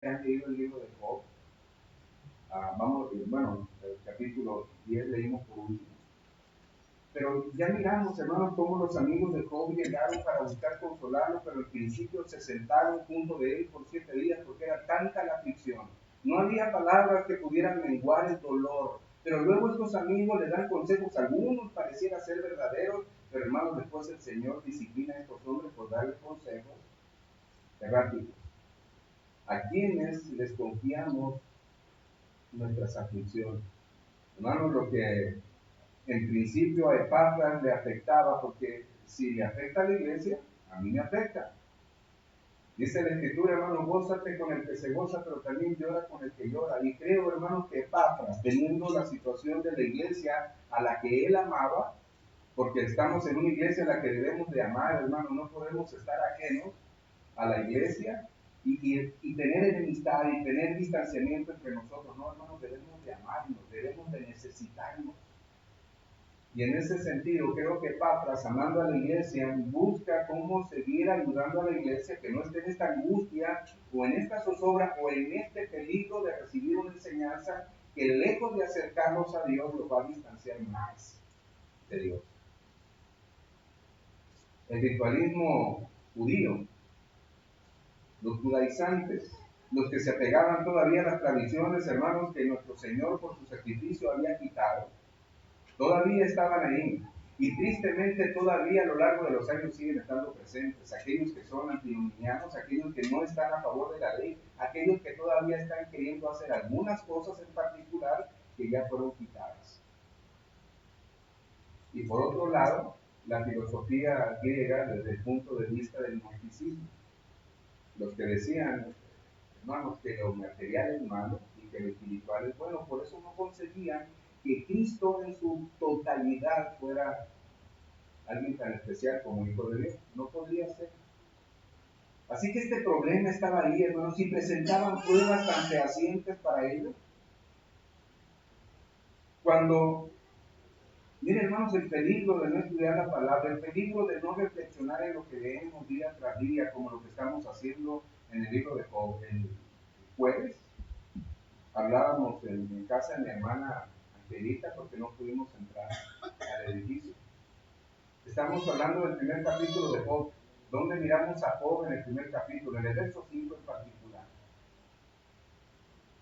han leído el libro de Job, bueno, el capítulo 10 leímos por último. Pero ya miramos, hermanos, cómo los amigos de Job llegaron para buscar consolarlo, pero al principio se sentaron junto de él por 7 días porque era tanta la aflicción. No había palabras que pudieran menguar el dolor. Pero luego estos amigos le dan consejos, algunos pareciera ser verdaderos, pero hermanos, después el Señor disciplina a estos hombres por darles consejos erráticos. A quienes les confiamos nuestras aflicciones. Hermanos, lo que en principio a Epafras le afectaba, porque si le afecta a la iglesia, a mí me afecta. Dice la Escritura, hermano, gózate con el que se goza, pero también llora con el que llora. Y creo, hermanos, que Epafras, teniendo la situación de la iglesia a la que él amaba, porque estamos en una iglesia a la que debemos de amar, hermano, no podemos estar ajenos a la iglesia y tener enemistad y tener distanciamiento entre nosotros. No, hermanos, debemos de amarnos, debemos de necesitarnos. Y en ese sentido, creo que Epafras, amando a la iglesia, busca cómo seguir ayudando a la iglesia que no esté en esta angustia o en esta zozobra o en este peligro de recibir una enseñanza que lejos de acercarnos a Dios, los va a distanciar más de Dios. El ritualismo judío, los judaizantes, los que se apegaban todavía a las tradiciones, hermanos, que nuestro Señor por su sacrificio había quitado, todavía estaban ahí. Y tristemente todavía a lo largo de los años siguen estando presentes. Aquellos que son antinomianos, aquellos que no están a favor de la ley, aquellos que todavía están queriendo hacer algunas cosas en particular que ya fueron quitadas. Y por otro lado, la filosofía griega desde el punto de vista del gnosticismo. Los que decían, hermanos, que lo material es malo y que lo espiritual es bueno. Por eso no conseguían que Cristo en su totalidad fuera alguien tan especial como Hijo de Dios. No podría ser. Así que este problema estaba ahí, hermanos, y presentaban pruebas tan fehacientes para ellos. Cuando, miren, hermanos, el peligro de no estudiar la palabra, el peligro de no reflexionar en lo que leemos día tras día, como lo que estamos haciendo en el libro de Job. El jueves hablábamos en casa de mi hermana Angelita porque no pudimos entrar al edificio. Estamos hablando del primer capítulo de Job, donde miramos a Job en el primer capítulo, en el verso 5 en particular.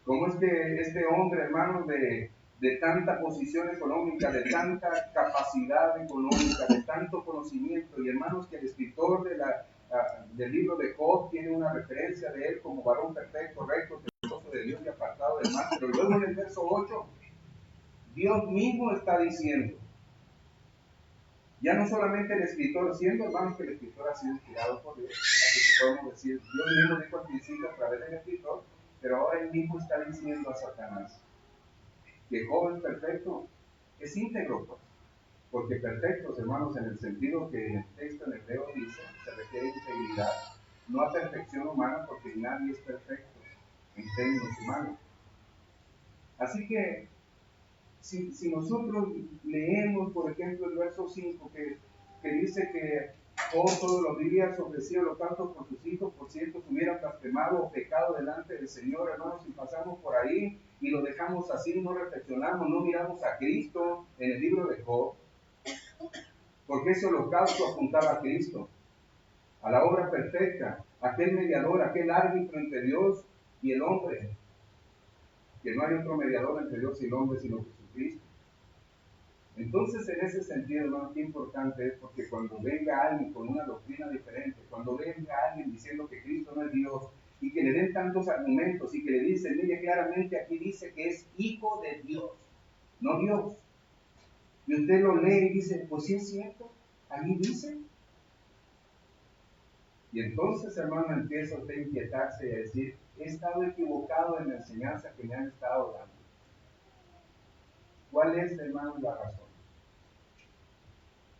Cómo es que este hombre, hermanos, de tanta posición económica, de tanta capacidad económica, de tanto conocimiento, y hermanos, que el escritor del libro de Job tiene una referencia de él como varón perfecto, recto, temeroso de Dios y apartado del mal, pero luego en el verso 8, Dios mismo está diciendo, ya no solamente el escritor, siendo hermanos que el escritor ha sido inspirado por Dios, así que podemos decir, Dios mismo dijo al principio a través del escritor, pero ahora él mismo está diciendo a Satanás que Job es perfecto, es íntegro, pues, porque perfectos, hermanos, en el sentido que el texto en hebreo dice, se refiere a integridad, no a perfección humana, porque nadie es perfecto en términos humanos. Así que si nosotros leemos, por ejemplo, el verso 5, que dice que Job todos los días ofrecía holocausto por sus hijos, por cierto, si hubieran blasfemado o pecado delante del Señor, hermanos, si pasamos por ahí y lo dejamos así, no reflexionamos, no miramos a Cristo en el libro de Job, porque ese holocausto apuntaba a Cristo, a la obra perfecta, aquel mediador, aquel árbitro entre Dios y el hombre, que no hay otro mediador entre Dios y el hombre sino Jesucristo. Entonces, en ese sentido, hermano, qué importante es, porque cuando venga alguien con una doctrina diferente, cuando venga alguien diciendo que Cristo no es Dios, y que le den tantos argumentos, y que le dicen, mire, claramente aquí dice que es hijo de Dios, no Dios. Y usted lo lee y dice, pues sí es cierto, allí dice. Y entonces, hermano, empieza usted a inquietarse y a decir, he estado equivocado en la enseñanza que me han estado dando. ¿Cuál es, hermano, la razón?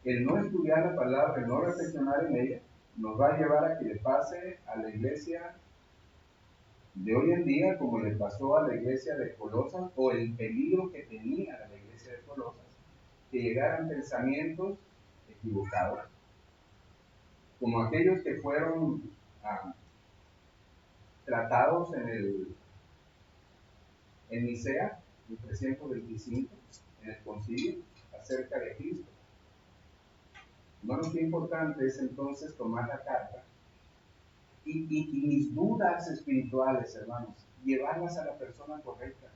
El no estudiar la palabra, el no reflexionar en ella, nos va a llevar a que le pase a la iglesia de hoy en día, como le pasó a la iglesia de Colosas, o el peligro que tenía la iglesia de Colosas, que llegaran pensamientos equivocados, como aquellos que fueron tratados en Nicea, en 325, en el concilio, acerca de Cristo. Hermanos, qué importante es entonces tomar la carta y mis dudas espirituales, hermanos, llevarlas a la persona correcta.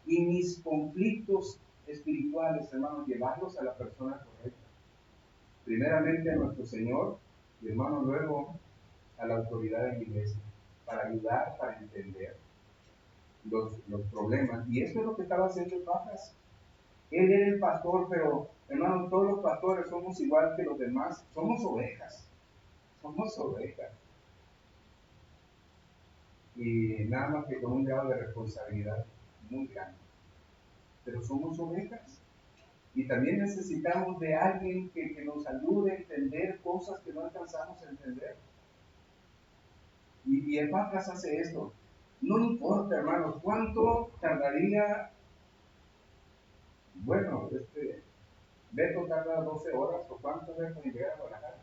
Y mis conflictos espirituales, hermanos, llevarlos a la persona correcta. Primeramente a nuestro Señor y, hermanos, luego a la autoridad de la iglesia, para ayudar, para entender los problemas. Y esto es lo que estaba haciendo Epafras. Él era el pastor, pero, hermanos, todos los pastores somos igual que los demás. Somos ovejas. Somos ovejas. Y nada más que con un grado de responsabilidad muy grande. Pero somos ovejas. Y también necesitamos de alguien que nos ayude a entender cosas que no alcanzamos a entender. Y Epafras hace esto. No importa, hermanos, cuánto tardaría. Bueno, Beto tarda 12 horas, o cuánto Beto en llegar a Guadalajara.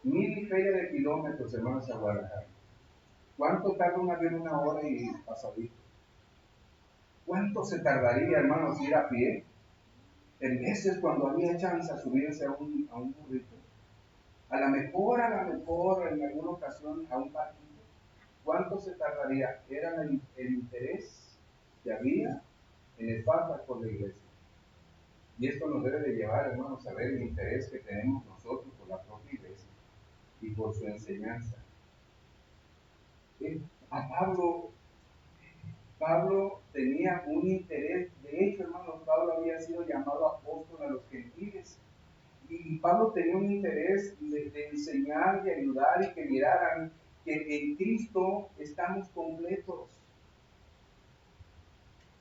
1000 y feria de kilómetros, hermanos, a Guadalajara. ¿Cuánto tarda un avión? 1 hora y pasadito. ¿Cuánto se tardaría, hermanos, ir a pie? En meses, cuando había chance a subirse a un burrito. A lo mejor, en alguna ocasión, a un barquito. ¿Cuánto se tardaría? Era el interés que había en Epafras por la iglesia. Y esto nos debe de llevar, hermanos, a ver el interés que tenemos nosotros por la propia iglesia y por su enseñanza. A Pablo tenía un interés. De hecho, hermanos, Pablo había sido llamado apóstol a los gentiles. Y Pablo tenía un interés de enseñar, de ayudar y que miraran que en Cristo estamos completos.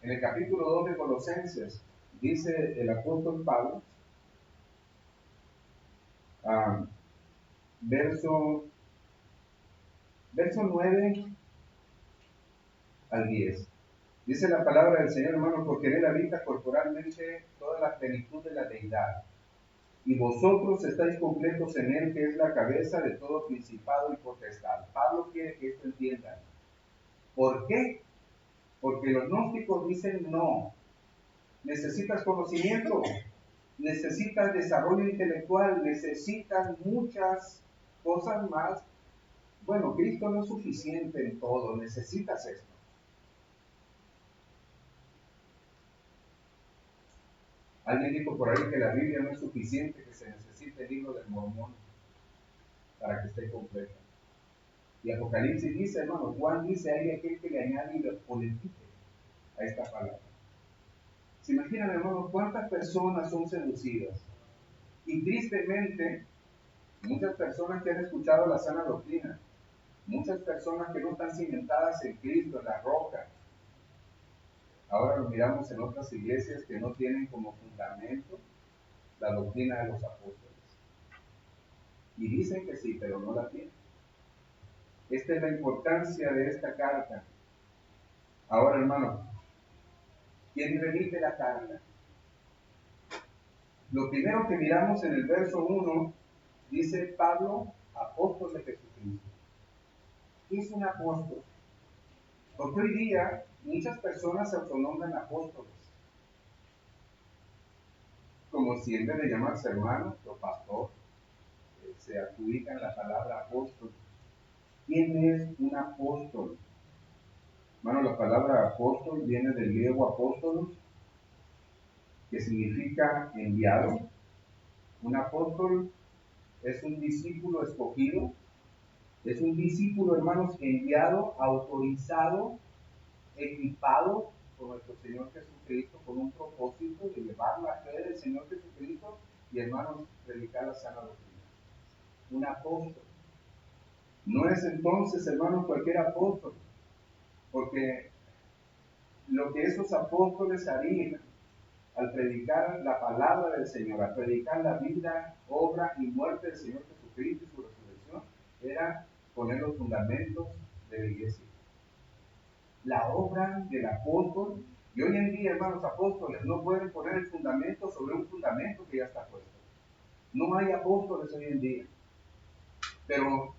En el capítulo 2 de Colosenses, dice el apóstol Pablo, verso 9 al 10. Dice la palabra del Señor, hermano, porque en él habita corporalmente toda la plenitud de la deidad. Y vosotros estáis completos en él, que es la cabeza de todo principado y potestad. Pablo quiere que esto entiendan. ¿Por qué? Porque los gnósticos dicen no. Necesitas conocimiento, necesitas desarrollo intelectual, necesitas muchas cosas más. Bueno, Cristo no es suficiente en todo, necesitas esto. Alguien dijo por ahí que la Biblia no es suficiente, que se necesita el libro del Mormón para que esté completo. Y Apocalipsis dice, hermano, Juan dice, hay aquel que le añade o le quite a esta palabra. ¿Se imaginan, hermano, cuántas personas son seducidas? Y tristemente, muchas personas que han escuchado la sana doctrina, muchas personas que no están cimentadas en Cristo, en la roca. Ahora lo miramos en otras iglesias que no tienen como fundamento la doctrina de los apóstoles. Y dicen que sí, pero no la tienen. Esta es la importancia de esta carta. Ahora, hermano, ¿quién remite la carta? Lo primero que miramos en el verso 1, dice Pablo, apóstol de Jesucristo. ¿Qué es un apóstol? Porque hoy día muchas personas se autonombran apóstoles, como si en vez de llamarse hermano o pastor, se adjudican la palabra apóstol. ¿Quién es un apóstol? Hermano, la palabra apóstol viene del griego apóstolos, que significa enviado. Un apóstol es un discípulo escogido, es un discípulo, hermanos, enviado, autorizado, equipado por nuestro Señor Jesucristo con un propósito de llevar la fe del Señor Jesucristo y, hermanos, predicar la sana doctrina. Un apóstol. No es entonces, hermanos, cualquier apóstol, porque lo que esos apóstoles harían al predicar la palabra del Señor, al predicar la vida, obra y muerte del Señor Jesucristo y su resurrección, era poner los fundamentos de la iglesia. La obra del apóstol, y hoy en día, hermanos apóstoles, no pueden poner el fundamento sobre un fundamento que ya está puesto. No hay apóstoles hoy en día. Pero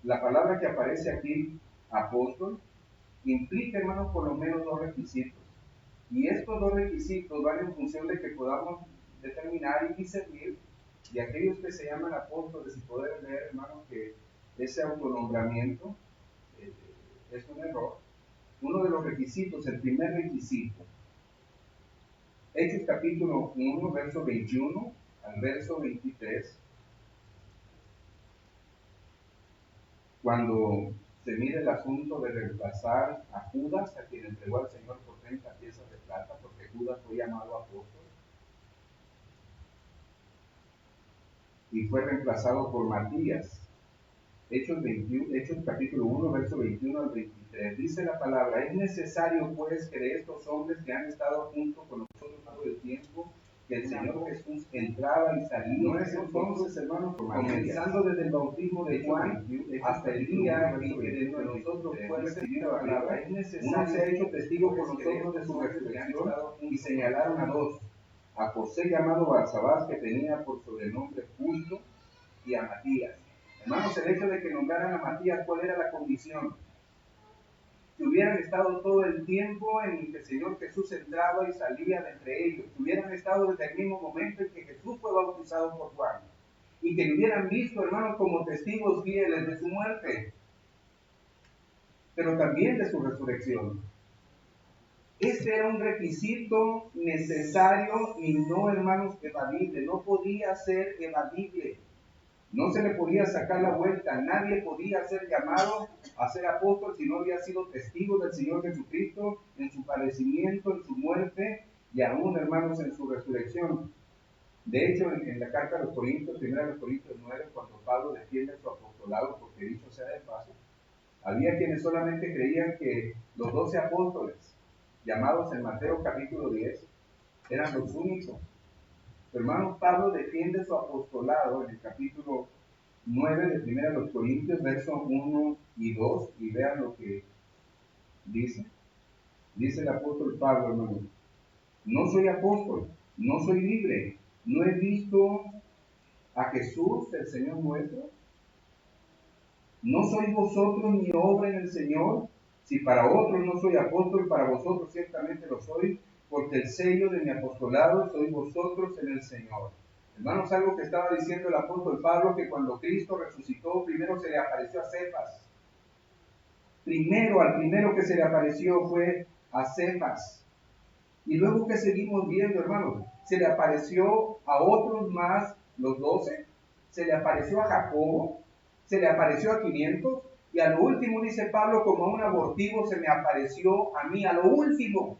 La palabra que aparece aquí, apóstol, implica, hermanos, por lo menos dos requisitos. Y estos dos requisitos van en función de que podamos determinar y discernir de aquellos que se llaman apóstoles y poder ver, hermanos, que ese autonombramiento es un error. Uno de los requisitos, el primer requisito, Hechos capítulo 1, verso 21 al verso 23, cuando se mide el asunto de reemplazar a Judas, a quien entregó al Señor por 30 piezas de plata, porque Judas fue llamado apóstol, y fue reemplazado por Matías. Hechos capítulo 1, verso 21 al 23, dice la palabra: es necesario pues que de estos hombres que han estado junto con nosotros todo el tiempo, que el Señor Jesús entraba y salía. No es entonces, hermanos, comenzando desde el bautismo de Juan hasta el día en que de nosotros fue recibido a palabra, es necesario, uno se ha hecho testigo con nosotros de su resurrección, y señalaron a dos: a José llamado Barsabás, que tenía por sobrenombre Justo, y a Matías. Hermanos, el hecho de que nombraran a Matías, ¿cuál era la condición? Que hubieran estado todo el tiempo en el que el Señor Jesús entraba y salía de entre ellos, que hubieran estado desde el mismo momento en que Jesús fue bautizado por Juan, y que lo hubieran visto, hermanos, como testigos fieles de su muerte, pero también de su resurrección. Este era un requisito necesario y no, hermanos, evadible, no podía ser evadible. No se le podía sacar la vuelta, nadie podía ser llamado a ser apóstol si no había sido testigo del Señor Jesucristo en su padecimiento, en su muerte y aún, hermanos, en su resurrección. De hecho, en la carta a los Corintios, 1 Corintios 9, cuando Pablo defiende su apostolado, porque dicho sea de paso, había quienes solamente creían que los 12 apóstoles, llamados en Mateo capítulo 10, eran los únicos. Hermano, Pablo defiende su apostolado en el capítulo 9 de 1 Corintios, versos 1 y 2, y vean lo que dice. Dice el apóstol Pablo, hermano: no soy apóstol, no soy libre, no he visto a Jesús, el Señor nuestro. ¿No sois vosotros mi obra en el Señor? Si para otros no soy apóstol, para vosotros ciertamente lo soy, porque el sello de mi apostolado sois vosotros en el Señor. Hermanos, algo que estaba diciendo el apóstol Pablo, que cuando Cristo resucitó, primero se le apareció a Cefas. Al primero que se le apareció fue a Cefas. Y luego que seguimos viendo, hermanos, se le apareció a otros más, los 12, se le apareció a Jacobo, se le apareció a 500, y a lo último, dice Pablo, como a un abortivo se me apareció a mí, a lo último.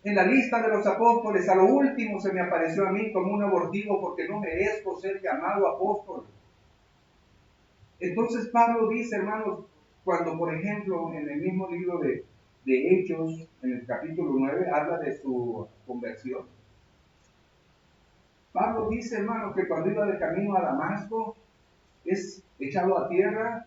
En la lista de los apóstoles, a lo último se me apareció a mí como un abortivo, porque no merezco ser llamado apóstol. Entonces Pablo dice, hermanos, cuando por ejemplo en el mismo libro de Hechos, en el capítulo 9, habla de su conversión. Pablo dice, hermanos, que cuando iba de camino a Damasco, es echado a tierra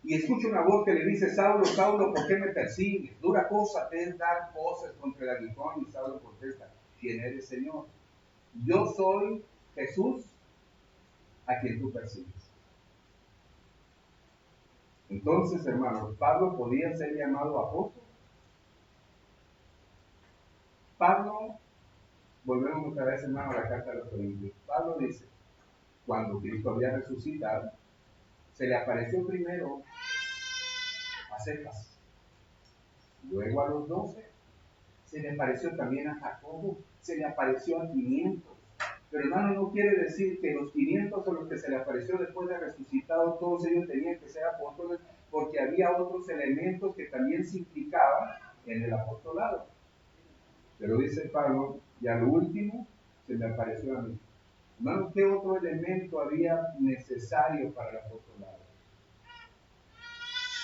y escucha una voz que le dice: Saulo, Saulo, ¿por qué me persigues? Dura cosa te es dar voces contra el aguijón. Y Saulo contesta: ¿quién eres, Señor? Yo soy Jesús, a quien tú persigues. Entonces, hermanos, ¿Pablo podía ser llamado apóstol? Pablo, volvemos otra vez, hermano, a la carta de los Corintios. Pablo dice: cuando Cristo había resucitado, se le apareció primero a Cefas, luego a los 12, se le apareció también a Jacobo, se le apareció a 500. Pero, hermano, no quiere decir que los 500 a los que se le apareció después de resucitado, todos ellos tenían que ser apóstoles, porque había otros elementos que también se implicaban en el apostolado. Pero dice Pablo: y a lo último se me apareció a mí. Hermano, ¿qué otro elemento había necesario para el apostolado?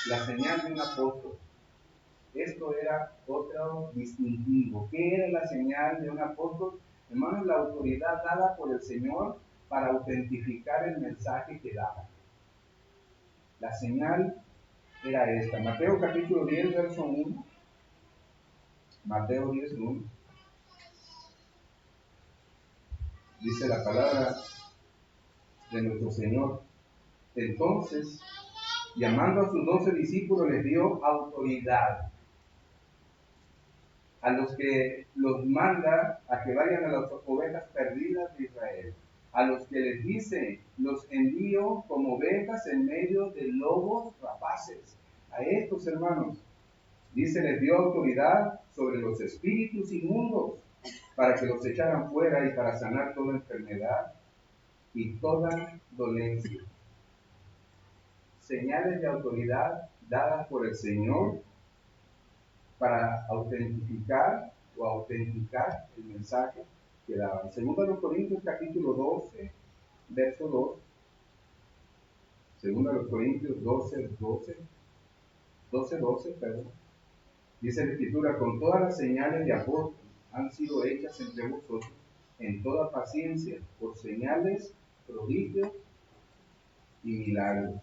La señal de un apóstol. Esto era otro distintivo. ¿Qué era la señal de un apóstol? Hermanos, la autoridad dada por el Señor para autentificar el mensaje que daba. La señal era esta. Mateo capítulo 10, verso 1. Mateo 10, 1. Dice la palabra de nuestro Señor: Entonces, llamando a sus 12 discípulos, les dio autoridad a los que los manda a que vayan a las ovejas perdidas de Israel. A los que les dice, los envío como ovejas en medio de lobos rapaces. A estos hermanos, dice, les dio autoridad sobre los espíritus inmundos para que los echaran fuera y para sanar toda enfermedad y toda dolencia. Señales de autoridad dadas por el Señor para autentificar el mensaje que daban. Segundo a los Corintios capítulo 12, verso 2. Segundo a los Corintios 12, perdón. Dice la Escritura, con todas las señales de apóstol han sido hechas entre vosotros en toda paciencia, por señales, prodigios y milagros.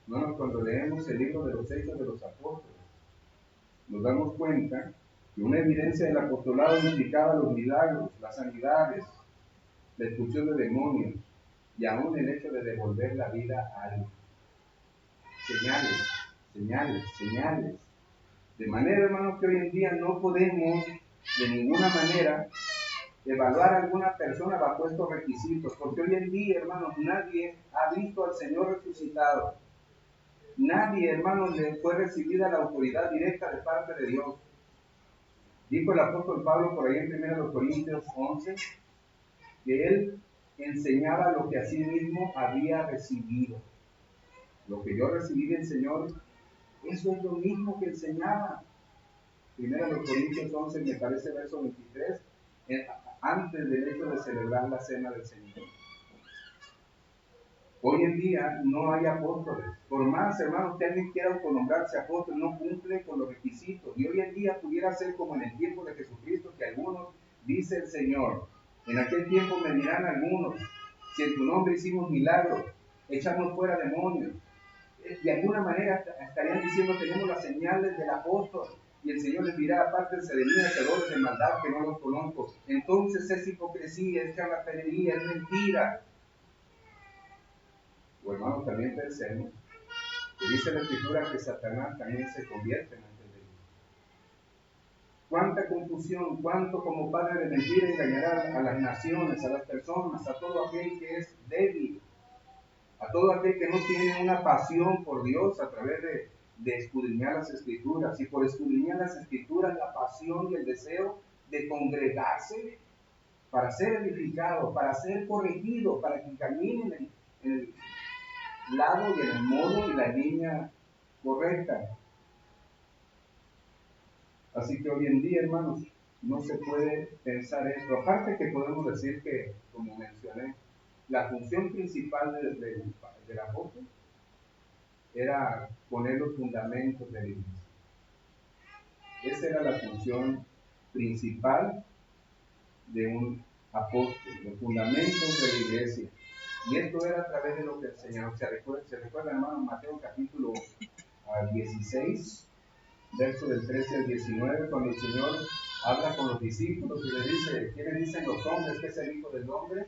Bueno, cuando leemos el libro de los Hechos de los Apóstoles, nos damos cuenta que una evidencia del apostolado implicaba los milagros, las sanidades, la expulsión de demonios y aún el hecho de devolver la vida a alguien. Señales. De manera, hermanos, que hoy en día no podemos de ninguna manera evaluar a alguna persona bajo estos requisitos, porque hoy en día, hermanos, nadie ha visto al Señor resucitado. Nadie, hermanos, le fue recibida la autoridad directa de parte de Dios. Dijo el apóstol Pablo por ahí en 1 Corintios 11, que él enseñaba lo que a sí mismo había recibido. Lo que yo recibí del Señor, eso es lo mismo que enseñaba. 1 Corintios 11, me parece verso 23, antes del hecho de celebrar la cena del Señor. Hoy en día no hay apóstoles. Por más, hermanos, que alguien quiera autonombrarse apóstol, no cumple con los requisitos. Y hoy en día pudiera ser como en el tiempo de Jesucristo, que algunos, dice el Señor, en aquel tiempo me dirán algunos, si en tu nombre hicimos milagros, echarnos fuera demonios. De alguna manera estarían diciendo, tenemos las señales del apóstol. Y el Señor les dirá, apártense de mí, hacedores de maldad, que no los conozco. Entonces es hipocresía, es charlatanería, es mentira. O hermanos, también pensemos que dice la Escritura que Satanás también se convierte en antes de Dios. Cuánta confusión, cuánto como padre de mentira engañará a las naciones, a las personas, a todo aquel que es débil, a todo aquel que no tiene una pasión por Dios a través de escudriñar las Escrituras. Y por escudriñar las Escrituras, la pasión y el deseo de congregarse para ser edificado, para ser corregido, para que caminen en el lado y en el modo y la línea correcta. Así que hoy en día, hermanos, no se puede pensar esto. Aparte que podemos decir que, como mencioné, la función principal del apóstol era poner los fundamentos de la iglesia. Esa era la función principal de un apóstol, los fundamentos de la iglesia. Y esto era a través de lo que el Señor se recuerda, hermano, Mateo capítulo 16, verso del 13 al 19, cuando el Señor habla con los discípulos y les dice, ¿quiénes dicen los hombres que es el Hijo del Hombre?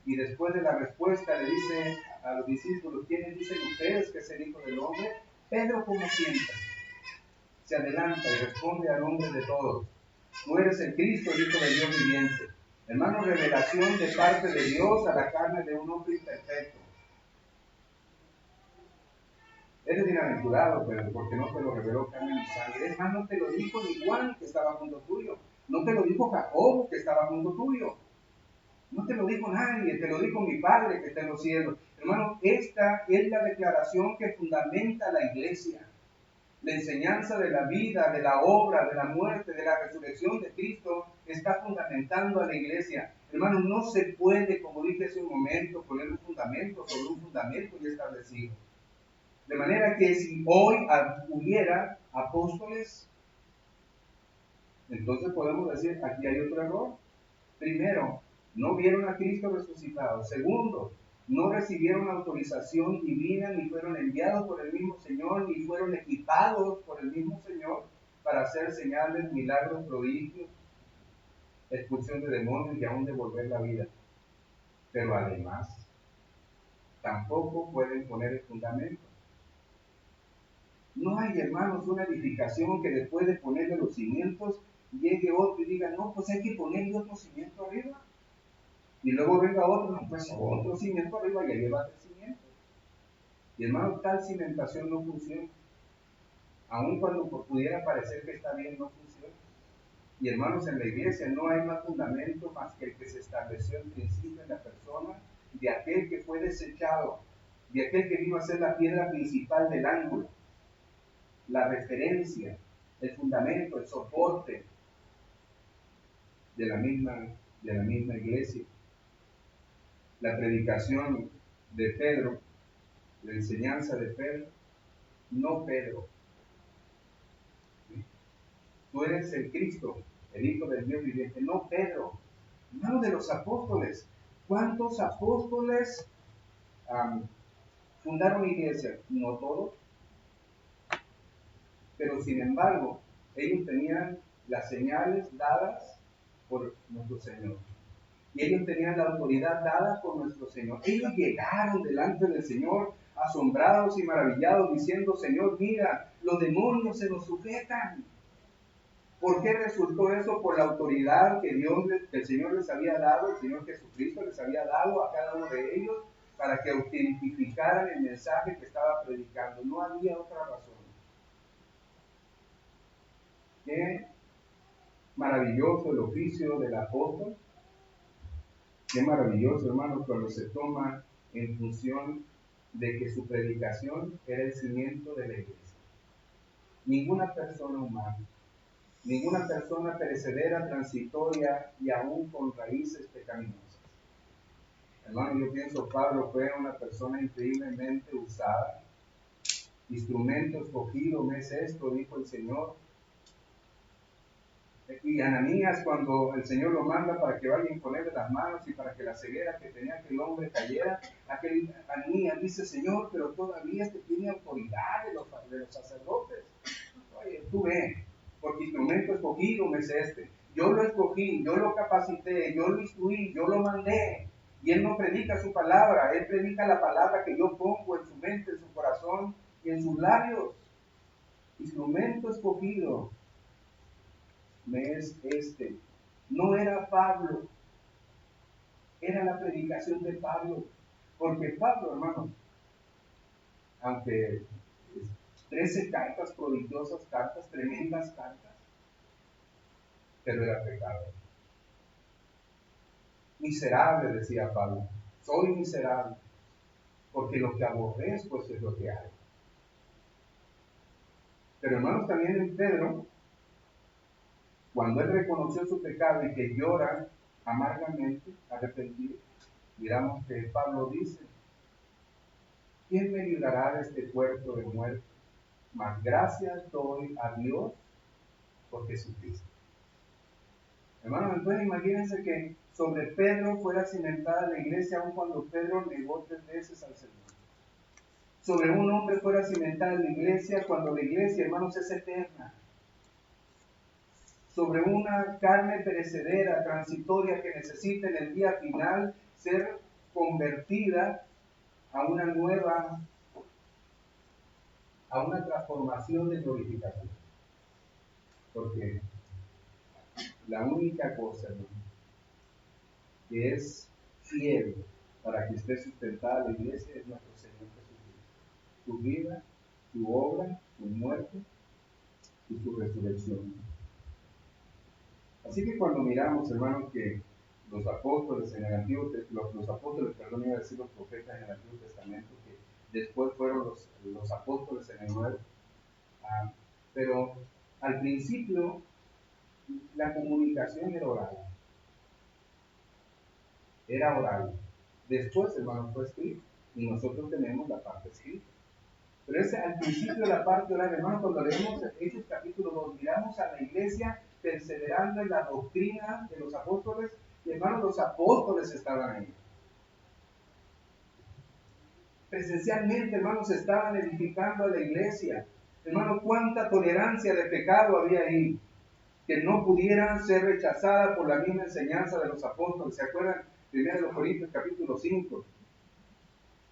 Y después de la respuesta le dice a los discípulos, ¿quiénes dicen ustedes que es el Hijo del Hombre? Pedro, como siempre, se adelanta y responde a nombre de todos. Tú eres el Cristo, el Hijo de Dios viviente. Hermano, revelación de parte de Dios a la carne de un hombre imperfecto. Eres bienaventurado, pero porque no te lo reveló carne ni sangre. Es más, no te lo dijo ni Juan, que estaba junto tuyo. No te lo dijo Jacobo, que estaba junto tuyo. No te lo dijo nadie, te lo dijo mi Padre que está en los cielos. Hermano, esta es la declaración que fundamenta la iglesia. La enseñanza de la vida, de la obra, de la muerte, de la resurrección de Cristo está fundamentando a la iglesia. Hermano, no se puede, como dije hace un momento, poner un fundamento sobre un fundamento ya establecido. De manera que si hoy hubiera apóstoles, entonces podemos decir, aquí hay otro error. Primero, no vieron a Cristo resucitado. Segundo, no recibieron autorización divina, ni fueron enviados por el mismo Señor, ni fueron equipados por el mismo Señor para hacer señales, milagros, prodigios, expulsión de demonios y aún devolver la vida. Pero además, tampoco pueden poner el fundamento. No hay, hermanos, una edificación que después de ponerle los cimientos, llegue otro y diga, no, pues hay que ponerle otro cimiento arriba. Y luego venga otro, no, pues otro cimiento arriba y ahí va el cimiento. Y hermanos, tal cimentación no funciona. Aun cuando pudiera parecer que está bien, no funciona. Y hermanos, en la iglesia no hay más fundamento más que el que se estableció en principio en la persona de aquel que fue desechado, de aquel que vino a ser la piedra principal del ángulo, la referencia, el fundamento, el soporte de la misma iglesia. La predicación de Pedro, la enseñanza de Pedro, no Pedro. ¿Sí? Tú eres el Cristo, el Hijo del Dios viviente, no Pedro. Hermano de los apóstoles. ¿Cuántos apóstoles fundaron iglesia? No todos. Pero sin embargo, ellos tenían las señales dadas por nuestro Señor. Y ellos tenían la autoridad dada por nuestro Señor. Ellos llegaron delante del Señor asombrados y maravillados diciendo, Señor, mira, los demonios se nos sujetan. ¿Por qué resultó eso? Por la autoridad que el Señor les había dado, el Señor Jesucristo les había dado a cada uno de ellos para que autentificaran el mensaje que estaba predicando. No había otra razón. Qué maravilloso el oficio del apóstol. Qué maravilloso, hermano, cuando se toma en función de que su predicación era el cimiento de la iglesia. Ninguna persona humana, ninguna persona perecedera, transitoria y aún con raíces pecaminosas. Hermano, yo pienso Pablo fue una persona increíblemente usada. Instrumento escogido me es esto, dijo el Señor. Y Ananías, cuando el Señor lo manda para que vaya a imponerle las manos y para que la ceguera que tenía aquel hombre cayera, aquel Ananías dice, Señor, pero todavía tiene autoridad de los sacerdotes. Oye, tú ve, porque instrumento escogido me es este. Yo lo escogí, yo lo capacité, yo lo instruí, yo lo mandé. Y él no predica su palabra, él predica la palabra que yo pongo en su mente, en su corazón y en sus labios. Instrumento escogido me es este. No era Pablo, era la predicación de Pablo. Porque Pablo, hermanos, aunque 13 cartas prodigiosas, cartas, tremendas cartas, pero era pecado. Miserable, decía Pablo, soy miserable, porque lo que aborrezco es lo que hay. Pero hermanos, también en Pedro, cuando él reconoció su pecado y que llora amargamente, arrepentido, miramos que Pablo dice, ¿quién me librará de este cuerpo de muerte? Mas gracias doy a Dios por Jesucristo. Hermanos, entonces imagínense que sobre Pedro fuera cimentada la iglesia aun cuando Pedro negó 3 veces al Señor. Sobre un hombre fuera cimentada la iglesia cuando la iglesia, hermanos, es eterna. Sobre una carne perecedera, transitoria, que necesita en el día final ser convertida a una nueva, a una transformación de glorificación. Porque la única cosa, hermano, que es fiel para que esté sustentada la iglesia es nuestro Señor Jesucristo. Su vida, su obra, su muerte y su resurrección. Así que cuando miramos, hermanos, que los apóstoles en el Antiguo Testamento, los apóstoles, perdón, iba a decir los profetas en el Antiguo Testamento, que después fueron los apóstoles en el Nuevo, pero al principio la comunicación era oral. Era oral. Después, hermanos, fue escrito. Y nosotros tenemos la parte escrita. Pero es al principio la parte oral, hermanos, cuando leemos Hechos capítulo 2, miramos a la iglesia perseverando en la doctrina de los apóstoles, y hermanos, los apóstoles estaban ahí. Presencialmente, hermanos, estaban edificando a la iglesia. Hermanos, cuánta tolerancia de pecado había ahí, que no pudiera ser rechazada por la misma enseñanza de los apóstoles. ¿Se acuerdan? 1 Corintios capítulo 5.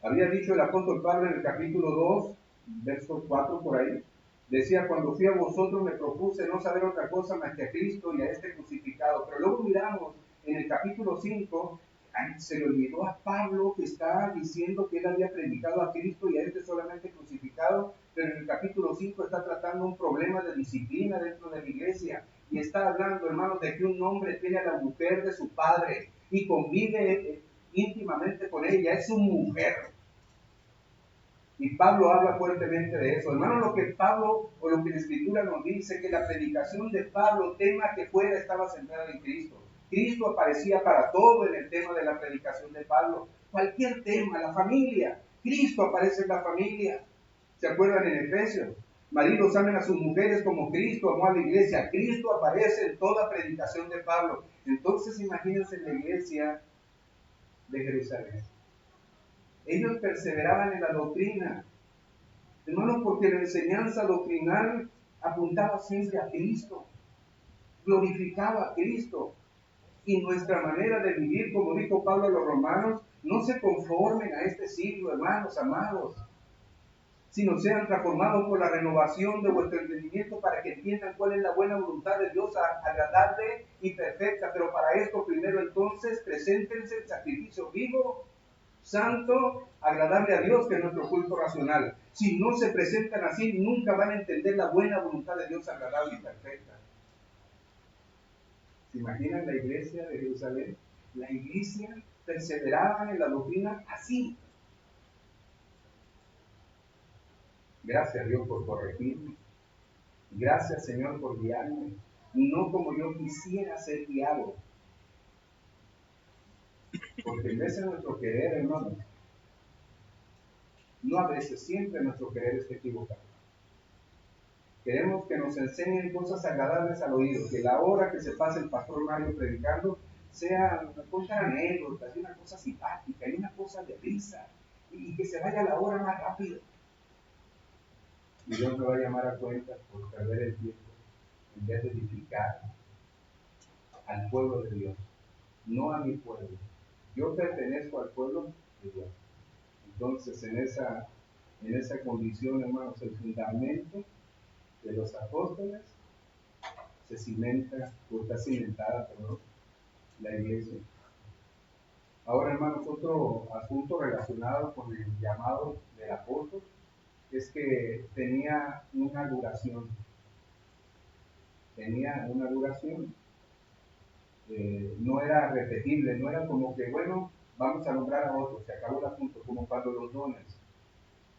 Había dicho el apóstol Pablo en el capítulo 2, verso 4 por ahí, decía, cuando fui a vosotros me propuse no saber otra cosa más que a Cristo y a este crucificado. Pero luego miramos en el capítulo 5, se le olvidó a Pablo que está diciendo que él había predicado a Cristo y a este solamente crucificado, pero en el capítulo 5 está tratando un problema de disciplina dentro de la iglesia y está hablando, hermanos, de que un hombre tiene a la mujer de su padre y convive íntimamente con ella, es su mujer. Y Pablo habla fuertemente de eso. Hermano, lo que Pablo o lo que la Escritura nos dice, que la predicación de Pablo, tema que fuera, estaba centrada en Cristo. Cristo aparecía para todo en el tema de la predicación de Pablo. Cualquier tema, la familia. Cristo aparece en la familia. ¿Se acuerdan en Efesios? Maridos amen a sus mujeres como Cristo amó a la iglesia. Cristo aparece en toda predicación de Pablo. Entonces imagínense en la iglesia de Jerusalén. Ellos perseveraban en la doctrina. Hermanos, porque la enseñanza doctrinal apuntaba siempre a Cristo, glorificaba a Cristo. Y nuestra manera de vivir, como dijo Pablo a los romanos, no se conformen a este siglo, hermanos amados, sino sean transformados por la renovación de vuestro entendimiento para que entiendan cuál es la buena voluntad de Dios, agradable y perfecta. Pero para esto primero entonces preséntense el sacrificio vivo, santo, agradable a Dios, que es nuestro culto racional. Si no se presentan así, nunca van a entender la buena voluntad de Dios agradable y perfecta. ¿Se imaginan la iglesia de Jerusalén? La iglesia perseveraba en la doctrina así. Gracias a Dios por corregirme. Gracias, Señor, por guiarme. No como yo quisiera ser guiado. Porque en vez de nuestro querer, hermanos, no a veces, siempre nuestro querer está equivocado. Queremos que nos enseñen cosas agradables al oído, que la hora que se pase el pastor Mario predicando sea una cosa anécdota, una cosa simpática, y una cosa de risa, y que se vaya la hora más rápido. Y Dios me va a llamar a cuentas por perder el tiempo, en vez de edificar al pueblo de Dios, no a mi pueblo. Yo pertenezco al pueblo de Dios. Entonces, en esa condición, hermanos, el fundamento de los apóstoles se cimenta, o está cimentada, la iglesia. Ahora, hermanos, otro asunto relacionado con el llamado del apóstol es que tenía una duración. No era repetible, no era como que, bueno, vamos a nombrar a otro, se acabó el asunto, como cuando los dones.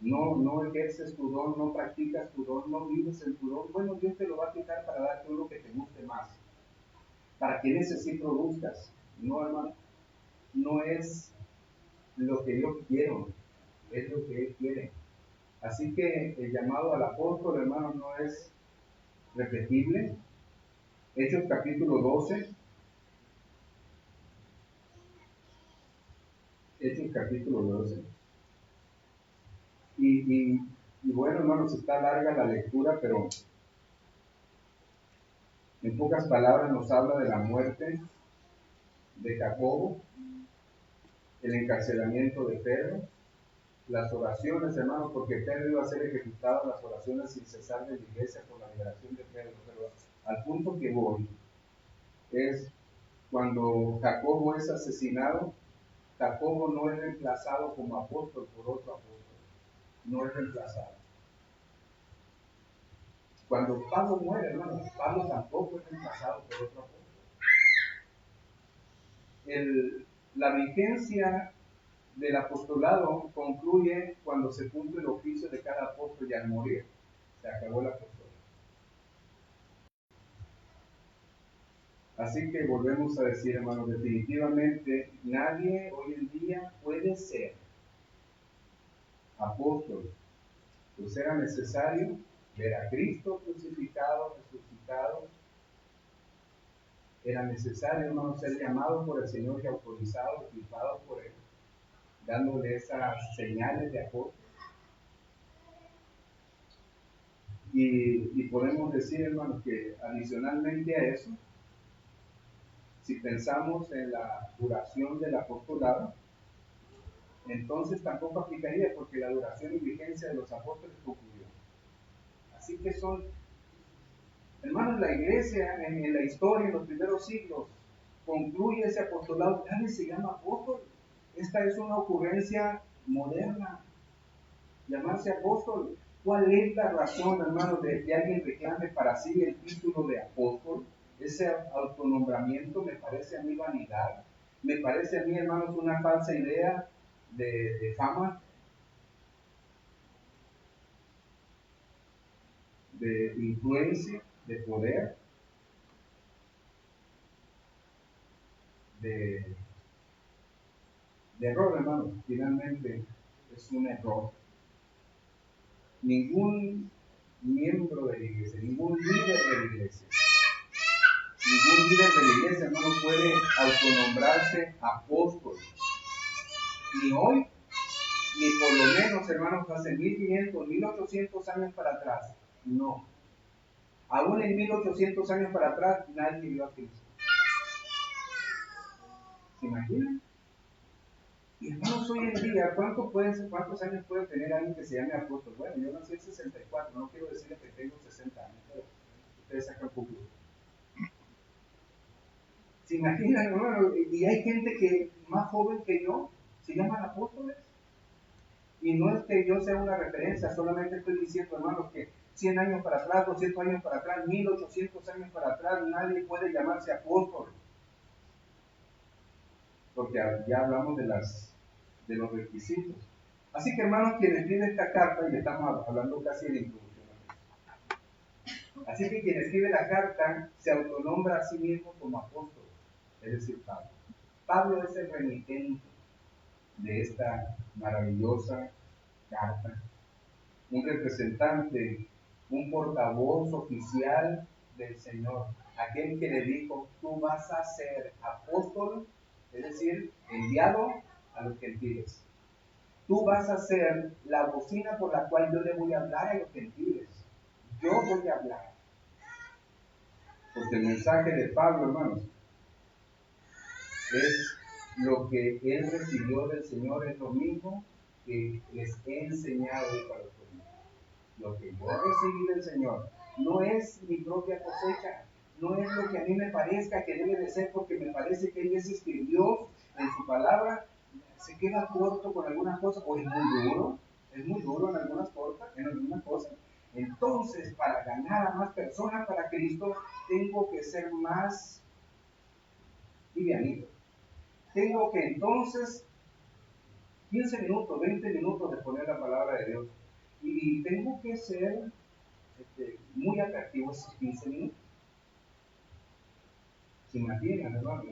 No ejerces tu don, no practicas tu don, no vives en tu don. Bueno, Dios te lo va a quitar para darte uno que te guste más, para que en ese sí produzcas. No, hermano, no es lo que yo quiero, es lo que Él quiere. Así que el llamado al apóstol, hermano, no es repetible. Hechos capítulo 12. Hechos capítulo 12. Y bueno, hermanos, está larga la lectura, pero en pocas palabras nos habla de la muerte de Jacobo, el encarcelamiento de Pedro, las oraciones, hermanos, porque Pedro iba a ser ejecutado, las oraciones sin cesar de la iglesia por la liberación de Pedro. Pero al punto que voy es cuando Jacobo es asesinado. Jacobo no es reemplazado como apóstol por otro apóstol, no es reemplazado. Cuando Pablo muere, hermanos, Pablo tampoco es reemplazado por otro apóstol. La vigencia del apostolado concluye cuando se cumple el oficio de cada apóstol y al morir se acabó el apostolado. Así que volvemos a decir, hermanos, definitivamente nadie hoy en día puede ser apóstol, pues era necesario ver a Cristo crucificado, resucitado. Era necesario, hermanos, ser llamado por el Señor y autorizado, equipado por Él, dándole esas señales de apóstol. Y podemos decir, hermanos, que adicionalmente a eso, si pensamos en la duración del apostolado, entonces tampoco aplicaría porque la duración y vigencia de los apóstoles concluyó. Así que son, hermanos, la iglesia en la historia, en los primeros siglos, concluye ese apostolado. Nadie se llama apóstol. Esta es una ocurrencia moderna, llamarse apóstol. ¿Cuál es la razón, hermanos, de que alguien reclame para sí el título de apóstol? Ese autonombramiento me parece a mí vanidad, me parece a mí, hermanos, una falsa idea de fama, de influencia, de poder, de error, hermanos. Finalmente es un error. Ningún miembro de la iglesia, ningún líder de la iglesia, hermano, puede autonombrarse apóstol. Ni hoy, ni por lo menos, hermanos, hace 1500, 1800 años para atrás. No. Aún en 1800 años para atrás, nadie vio a Cristo. ¿Se imaginan? Y hermanos, hoy en día, ¿cuántos años puede tener alguien que se llame apóstol? Bueno, yo nací en 64, no quiero decirle que tengo 60 años, pero ustedes sacan conclusión. ¿Se imaginan, hermano? Y hay gente que más joven que yo se llaman apóstoles. Y no es que yo sea una referencia, solamente estoy diciendo, hermanos, que 100 años para atrás, 200 años para atrás, 1800 años para atrás, nadie puede llamarse apóstol. Porque ya hablamos de los requisitos. Así que, hermanos, quien escribe esta carta, y estamos hablando casi de introducción, así que quien escribe la carta se autonombra a sí mismo como apóstol, es decir, Pablo. Pablo es el remitente de esta maravillosa carta, un representante, un portavoz oficial del Señor, aquel que le dijo, tú vas a ser apóstol, es decir, enviado a los gentiles. Tú vas a ser la bocina por la cual yo le voy a hablar a los gentiles. Yo voy a hablar. Porque el mensaje de Pablo, hermanos, es lo que él recibió del Señor, es lo mismo que les he enseñado para los corintios. Lo que yo recibí del Señor no es mi propia cosecha, no es lo que a mí me parezca que debe de ser, porque me parece que Él les escribió en su palabra, se queda corto con algunas cosas, o es muy duro en algunas cosas. Entonces, para ganar a más personas para Cristo, tengo que ser más livianito. Tengo que entonces 15 minutos, 20 minutos de poner la palabra de Dios. Y tengo que ser muy atractivo esos 15 minutos. ¿Se imaginan, hermano?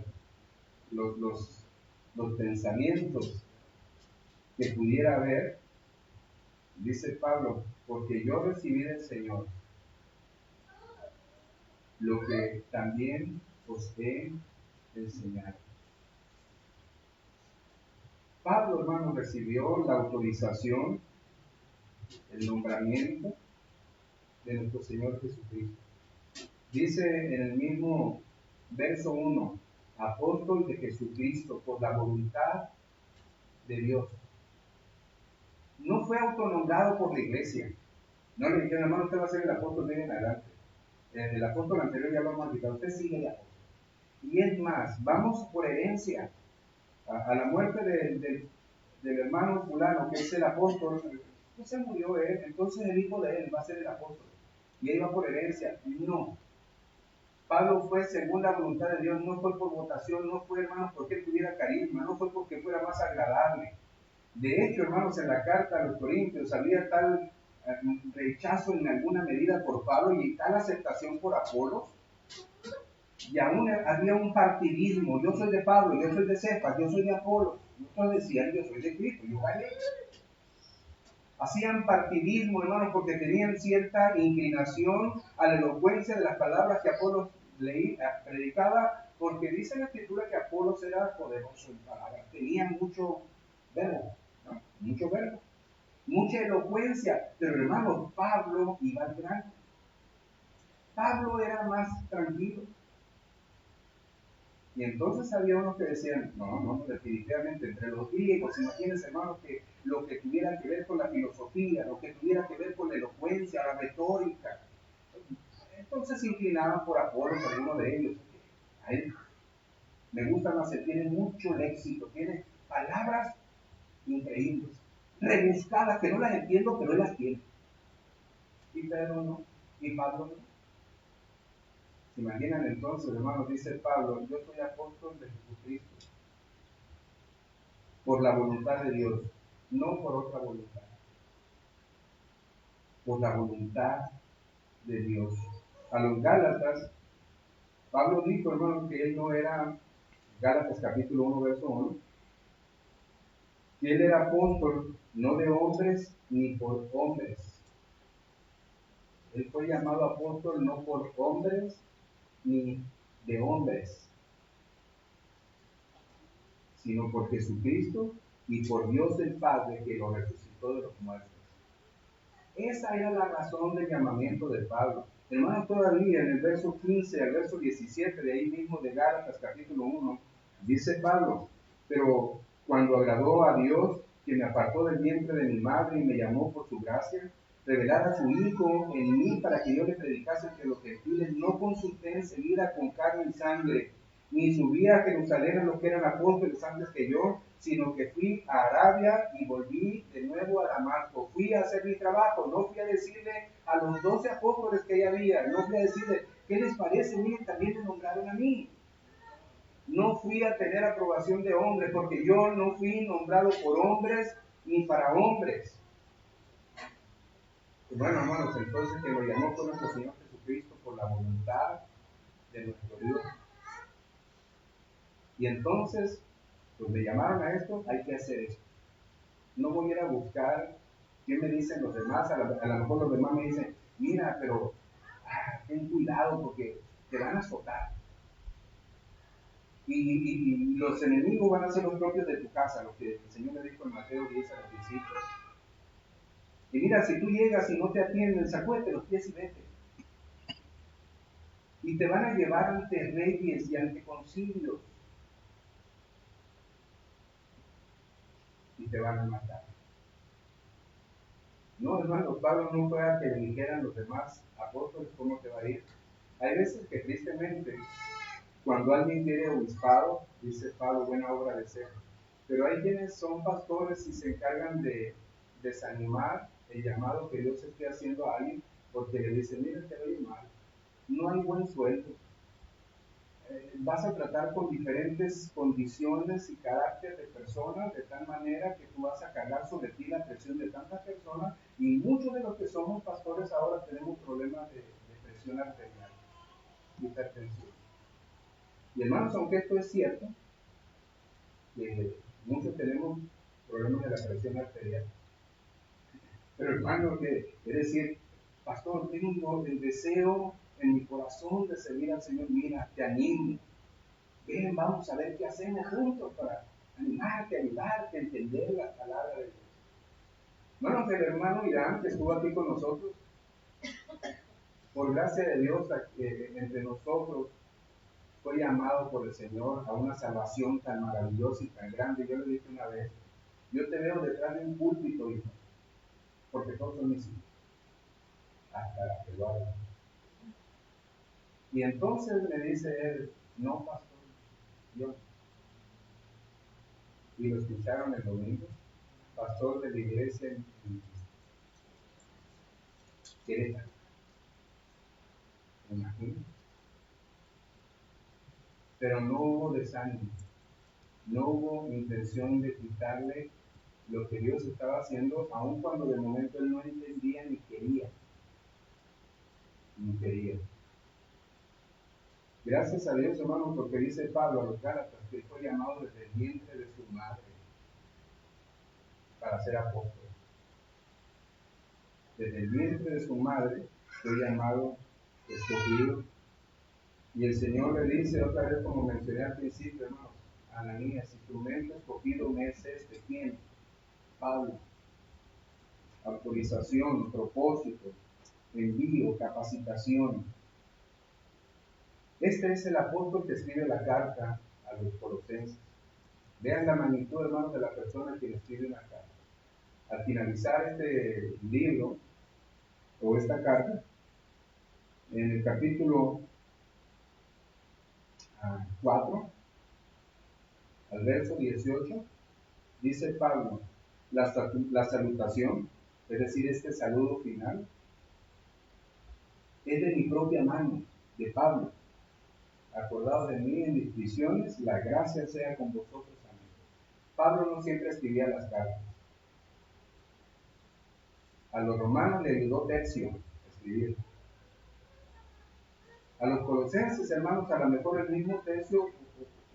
Los pensamientos que pudiera haber, dice Pablo, porque yo recibí del Señor lo que también os he enseñado. Pablo, hermano, recibió la autorización, el nombramiento de nuestro Señor Jesucristo. Dice en el mismo verso 1, apóstol de Jesucristo por la voluntad de Dios. No fue autonombrado por la iglesia. No le dijeron, hermano, usted va a ser el apóstol de en adelante. El apóstol anterior ya lo hemos quitado, usted sigue el apóstol. Y es más, vamos por herencia. A la muerte del hermano fulano, que es el apóstol, pues se murió él, entonces el hijo de él va a ser el apóstol. Y él va por herencia. No. Pablo fue según la voluntad de Dios, no fue por votación, no fue, hermanos, porque él tuviera carisma, no fue porque fuera más agradable. De hecho, hermanos, en la carta a los Corintios había tal rechazo en alguna medida por Pablo y tal aceptación por Apolos, y aún había un partidismo. Yo soy de Pablo, yo soy de Cefas, yo soy de Apolos. Otros decían, yo soy de Cristo, yo gané. Hacían partidismo, hermanos, porque tenían cierta inclinación a la elocuencia de las palabras que Apolos predicaba, porque dice la Escritura que Apolos era poderoso en palabras, tenía mucho verbo, ¿no? Mucho verbo, mucha elocuencia, pero hermano, Pablo iba al grano. Pablo era más tranquilo. Y entonces había unos que decían, no, definitivamente entre los griegos, imagínense hermanos que lo que tuviera que ver con la filosofía, lo que tuviera que ver con la elocuencia, la retórica, entonces se inclinaban por Apolo, alguno de ellos. A él me gusta más, él tiene mucho léxico, tiene palabras increíbles, rebuscadas, que no las entiendo, pero él las tiene. Y Pedro no, y Pablo no. ¿Se imaginan entonces, hermanos? Dice Pablo, yo soy apóstol de Jesucristo, por la voluntad de Dios, no por otra voluntad, por la voluntad de Dios. A los Gálatas, Pablo dijo, hermanos, que él no era, Gálatas capítulo 1, verso 1, que él era apóstol no de hombres ni por hombres. Él fue llamado apóstol no por hombres ni de hombres, sino por Jesucristo y por Dios el Padre que lo resucitó de los muertos. Esa era la razón del llamamiento de Pablo. Hermanos, todavía en el verso 15 al verso 17 de ahí mismo de Gálatas capítulo 1, dice Pablo, pero cuando agradó a Dios, que me apartó del vientre de mi madre y me llamó por su gracia, revelar a su Hijo en mí para que yo le predicase entre los gentiles, no consulté enseguida con carne y sangre, ni subí a Jerusalén a los que eran apóstoles antes que yo, sino que fui a Arabia y volví de nuevo a Damasco. Fui a hacer mi trabajo, no fui a decirle a los 12 apóstoles que ya había, no fui a decirle, ¿qué les parece? Miren, también me nombraron a mí. No fui a tener aprobación de hombres, porque yo no fui nombrado por hombres ni para hombres. Bueno, hermanos, entonces que lo llamó con nuestro Señor Jesucristo por la voluntad de nuestro Dios. Y entonces, pues me llamaron a esto, hay que hacer esto. No voy a ir a buscar qué me dicen los demás. A lo mejor los demás me dicen, mira, pero ten cuidado porque te van a azotar. Y los enemigos van a ser los propios de tu casa, lo que el Señor le dijo en Mateo 10 a los discípulos. Y mira, si tú llegas y no te atienden, sacúdete los pies y vete. Y te van a llevar ante reyes y ante concilios. Y te van a matar. No, hermano, Pablo no fue a que le dijeran los demás apóstoles cómo te va a ir. Hay veces que tristemente, cuando alguien quiere obispado, dice Pablo, buena obra de ser. Pero hay quienes son pastores y se encargan de desanimar el llamado que Dios esté haciendo a alguien, porque le dicen, mira, te va a ir mal, no hay buen sueldo. Vas a tratar con diferentes condiciones y carácter de personas, de tal manera que tú vas a cargar sobre ti la presión de tantas personas, y muchos de los que somos pastores ahora tenemos problemas de presión arterial, hipertensión. Y hermanos, aunque esto es cierto, que muchos tenemos problemas de la presión arterial, pero hermano, es decir, pastor, tengo el deseo en mi corazón de servir al Señor, mira, te animo. Ven, vamos a ver qué hacemos juntos para animarte, ayudarte a entender la palabra de Dios. Hermanos, el hermano Irán, que estuvo aquí con nosotros, por gracia de Dios, entre nosotros, fue llamado por el Señor a una salvación tan maravillosa y tan grande. Yo le dije una vez, yo te veo detrás de un púlpito, hijo, porque todos son mis hijos, hasta que lo haga. Y entonces me dice él, no, pastor, yo. Y lo escucharon el domingo, pastor de la iglesia en Querétaro. ¿Me imagino? Pero no hubo desánimo, no hubo intención de quitarle lo que Dios estaba haciendo, aun cuando de momento él no entendía ni quería. Ni quería. Gracias a Dios, hermano, porque dice Pablo a los Gálatas que fue llamado desde el vientre de su madre para ser apóstol. Desde el vientre de su madre fue llamado, escogido. Y el Señor le dice otra vez, como mencioné al principio, hermanos, Ananías, instrumento escogido me es este. ¿Quién? Pablo. Autorización, propósito, envío, capacitación. Este es el apóstol que escribe la carta a los colosenses. Vean la magnitud, hermanos, de la persona que escribe una carta. Al finalizar este libro, o esta carta, en el capítulo 4, al verso 18, dice Pablo, la salutación, es decir, este saludo final, es de mi propia mano, de Pablo. Acordaos de mí en mis prisiones, la gracia sea con vosotros. Amén. Pablo no siempre escribía las cartas. A los romanos le ayudó Tercio a escribir. A los colosenses, hermanos, a lo mejor el mismo Tercio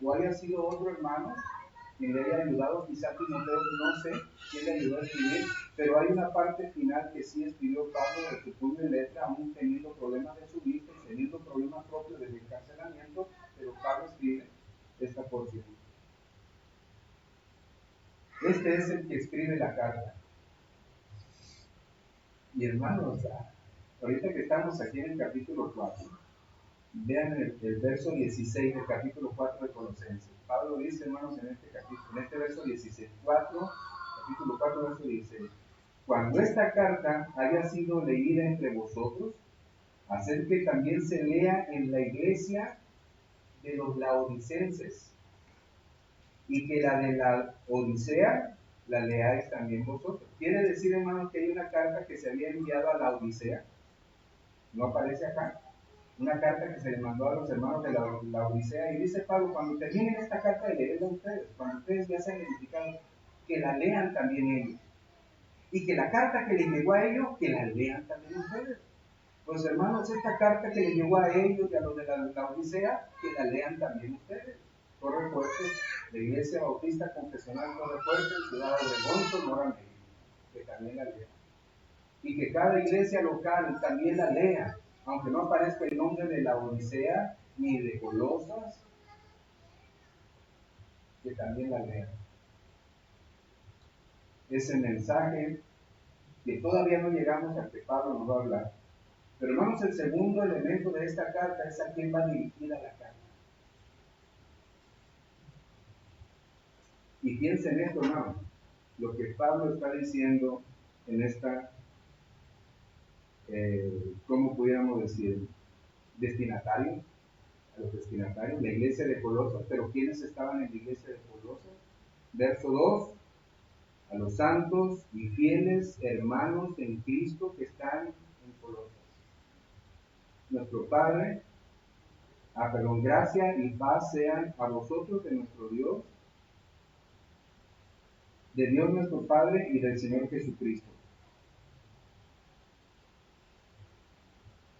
o haya sido otro hermano quien le haya ayudado, quizá Timoteo, no sé quién le ayudó a escribir, pero hay una parte final que sí escribió Pablo de su puño y letra, aún teniendo problemas de su vista, teniendo problemas propios del encarcelamiento, pero Pablo escribe esta porción. Este es el que escribe la carta. Y hermanos, ahorita que estamos aquí en el capítulo 4, vean el verso 16 del capítulo 4 de Colosenses. Pablo dice, hermanos, en este capítulo, en este verso 16, capítulo 4, verso 16. Cuando esta carta haya sido leída entre vosotros, haced que también se lea en la iglesia de los laodicenses, y que la de la Odisea la leáis también vosotros. Quiere decir, hermanos, que hay una carta que se había enviado a la Odisea, no aparece acá, una carta que se le mandó a los hermanos de la Odisea, y dice Pablo, cuando terminen esta carta de leerla a ustedes, cuando ustedes ya se han edificado, que la lean también ellos, y que la carta que les llegó a ellos, que la lean también ustedes. Pues hermanos, esta carta que les llegó a ellos y a los de la Odisea, que la lean también ustedes. Torre Fuerte, la Iglesia Bautista Confesional Torre Fuerte, Ciudad Obregón, Sonora, México, que también la lean. Y que cada iglesia local también la lea, aunque no aparezca el nombre de la Odisea ni de Colosas, que también la lean. Ese mensaje que todavía no llegamos a que Pablo nos va a hablar. Pero hermanos, el segundo elemento de esta carta es a quién va dirigida la carta. Y piensen esto, hermanos, lo que Pablo está diciendo en esta, ¿cómo pudiéramos decir? Destinatarios, a los destinatarios, la iglesia de Colosas, pero ¿quiénes estaban en la iglesia de Colosas? Verso 2, a los santos y fieles hermanos en Cristo que están en Colosas. Nuestro Padre, gracia y paz sean a vosotros de nuestro Dios, de Dios nuestro Padre y del Señor Jesucristo.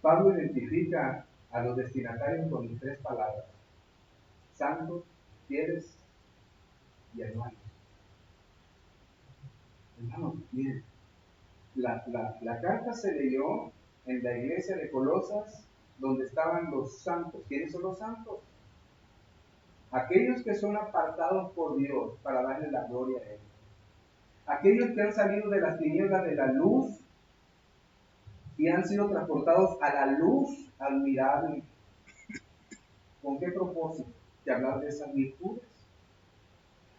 Pablo identifica a los destinatarios con 3 palabras: santos, fieles y hermanos. Hermanos, miren, la carta se leyó en la iglesia de Colosas, donde estaban los santos. ¿Quiénes son los santos? Aquellos que son apartados por Dios para darle la gloria a Él. Aquellos que han salido de las tinieblas de la luz y han sido transportados a la luz admirable. ¿Con qué propósito? De hablar de esas virtudes.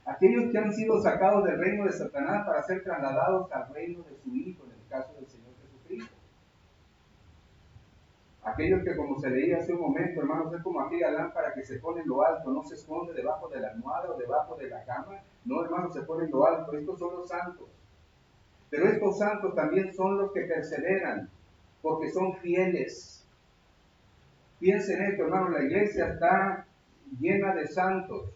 Aquellos que han sido sacados del reino de Satanás para ser trasladados al reino de su Hijo, en el caso del Señor Jesucristo. Aquellos que, como se leía hace un momento, hermanos, es como aquella lámpara que se pone en lo alto, no se esconde debajo de la almohada o debajo de la cama. No, hermanos, se pone en lo alto. Estos son los santos. Pero estos santos también son los que perseveran, porque son fieles. Piensen esto, hermanos, la iglesia está llena de santos.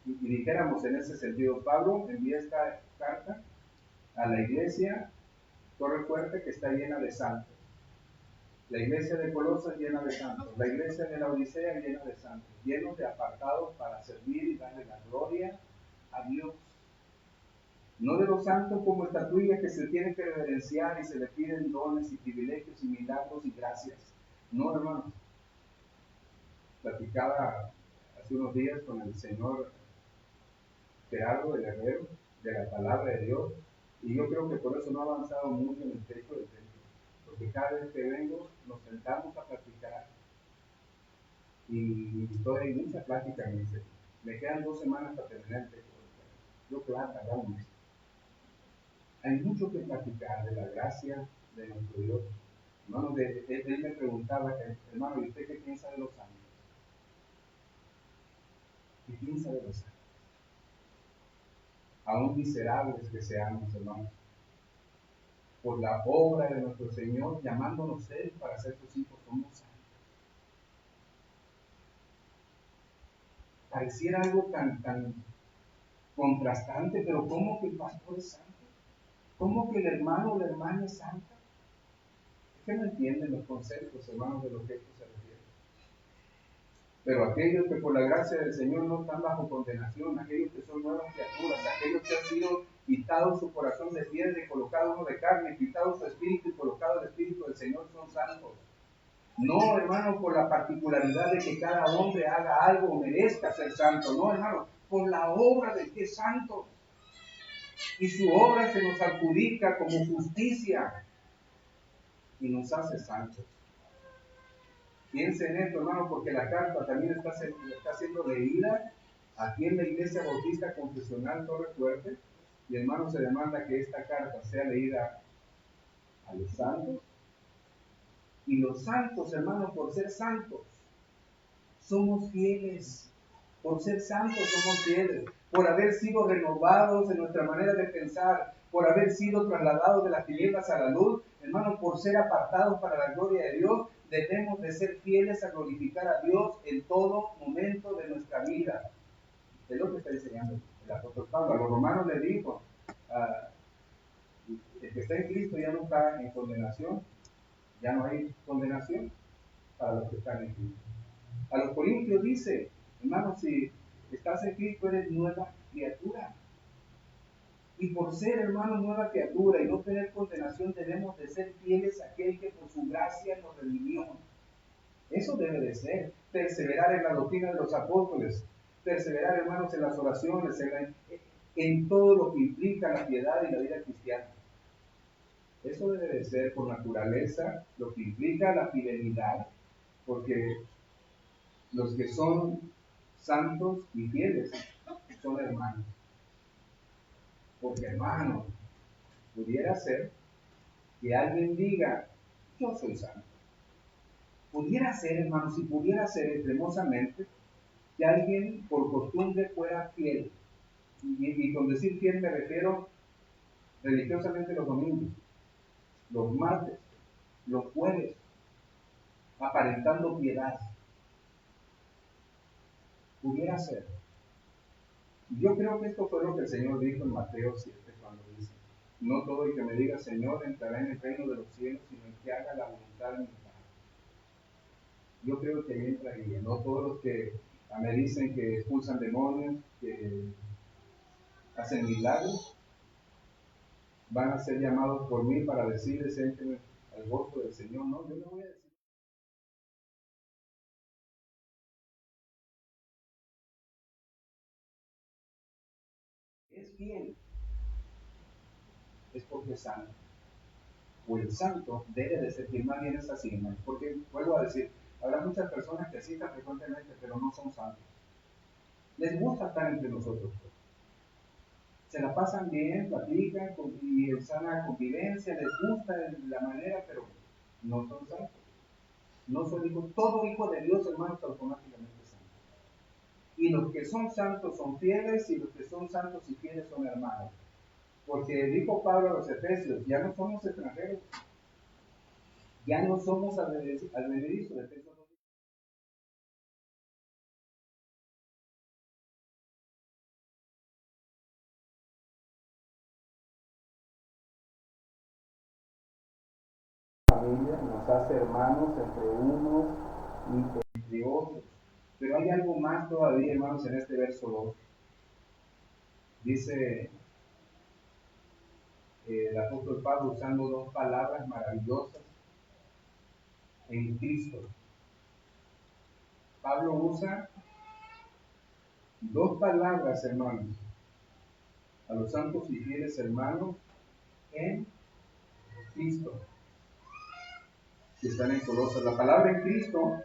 Y dijéramos en ese sentido, Pablo envía esta carta a la iglesia Torre Fuerte, que está llena de santos. La iglesia de Colosas llena de santos. La iglesia de la Odisea llena de santos. Llenos de apartados para servir y darle la gloria a Dios. No de los santos como estatuillas que se tienen que reverenciar y se le piden dones y privilegios y milagros y gracias. No, hermanos. Platicaba hace unos días con el señor Gerardo, el herrero, de la palabra de Dios, y yo creo que por eso no ha avanzado mucho en el techo del templo, porque cada vez que vengo nos sentamos a platicar y todavía hay mucha plática. Me dice, me quedan 2 semanas para terminar el texto. Yo, claro, tardamos. Hay mucho que platicar de la gracia de nuestro Dios. Hermano, él me preguntaba, hermano, ¿y usted qué piensa de los ángeles? ¿Qué piensa de los ángeles? Aún miserables que seamos, hermanos, por la obra de nuestro Señor, llamándonos Él para ser sus hijos, somos santos. Pareciera algo tan contrastante, pero ¿cómo que el pastor es santo? ¿Cómo que el hermano o la hermana es santa? Es que no entienden los conceptos, hermanos, de lo que esto se refiere. Pero aquellos que por la gracia del Señor no están bajo condenación, aquellos que son nuevas criaturas, aquellos que han sido quitados su corazón de piedra y colocado uno de carne, quitado su espíritu y colocado el espíritu del Señor, son santos. No, hermano, por la particularidad de que cada hombre haga algo o merezca ser santo. No, hermano, por la obra del que es santo. Y su obra se nos adjudica como justicia y nos hace santos. Piense en esto, hermano, porque la carta también está siendo leída aquí en la Iglesia Bautista Confesional Torre Fuerte. Y hermano, se demanda que esta carta sea leída a los santos. Y los santos, hermano, por ser santos, somos fieles. Por ser santos somos fieles. Por haber sido renovados en nuestra manera de pensar. Por haber sido trasladados de las tinieblas a la luz. Hermano, por ser apartados para la gloria de Dios, debemos de ser fieles a glorificar a Dios en todo momento de nuestra vida. Es lo que está enseñando el apóstol Pablo. A los romanos le dijo, el que está en Cristo ya no está en condenación, ya no hay condenación para los que están en Cristo. A los corintios dice, hermano, si estás en Cristo eres nueva criatura. Y por ser, hermano, nueva criatura y no tener condenación, debemos de ser fieles a aquel que por su gracia nos redimió. Eso debe de ser, perseverar en la doctrina de los apóstoles, perseverar, hermanos, en las oraciones, en todo lo que implica la piedad y la vida cristiana. Eso debe de ser por naturaleza lo que implica la fidelidad, porque los que son santos y fieles son hermanos. Porque, hermano, pudiera ser que alguien diga, yo soy santo. Pudiera ser, hermano, si pudiera ser extremosamente que alguien por costumbre fuera fiel. Y con decir fiel me refiero religiosamente los domingos, los martes, los jueves, aparentando piedad. Pudiera ser. Yo creo que esto fue lo que el Señor dijo en Mateo 7 cuando dice, no todo el que me diga Señor entrará en el reino de los cielos, sino el que haga la voluntad de mi Padre. Yo creo que ahí entraría, no todos los que me dicen que expulsan demonios, que hacen milagros, van a ser llamados por mí para decirles entren al gozo del Señor. No, yo le voy a decir. Es fiel, es porque es santo. O el santo debe de ser fiel, más bien es así, ¿no? Porque, vuelvo a decir, habrá muchas personas que asistan frecuentemente, pero no son santos. Les gusta estar entre nosotros. Se la pasan bien, platican y en sana convivencia, les gusta la manera, pero no son santos. No son hijos. Todo hijo de Dios, hermanos, automáticamente es santo. Y los que son santos son fieles, y los que son santos y fieles son hermanos. Porque dijo Pablo a los Efesios, ya no somos extranjeros, ya no somos advenedizos. Familia nos hace hermanos entre unos y entre otros. Pero hay algo más todavía, hermanos, en este verso 2. Dice el apóstol Pablo usando dos palabras maravillosas en Cristo. Pablo usa dos palabras, hermanos, a los santos y fieles hermanos en Cristo. que están en Colosas. La palabra en Cristo,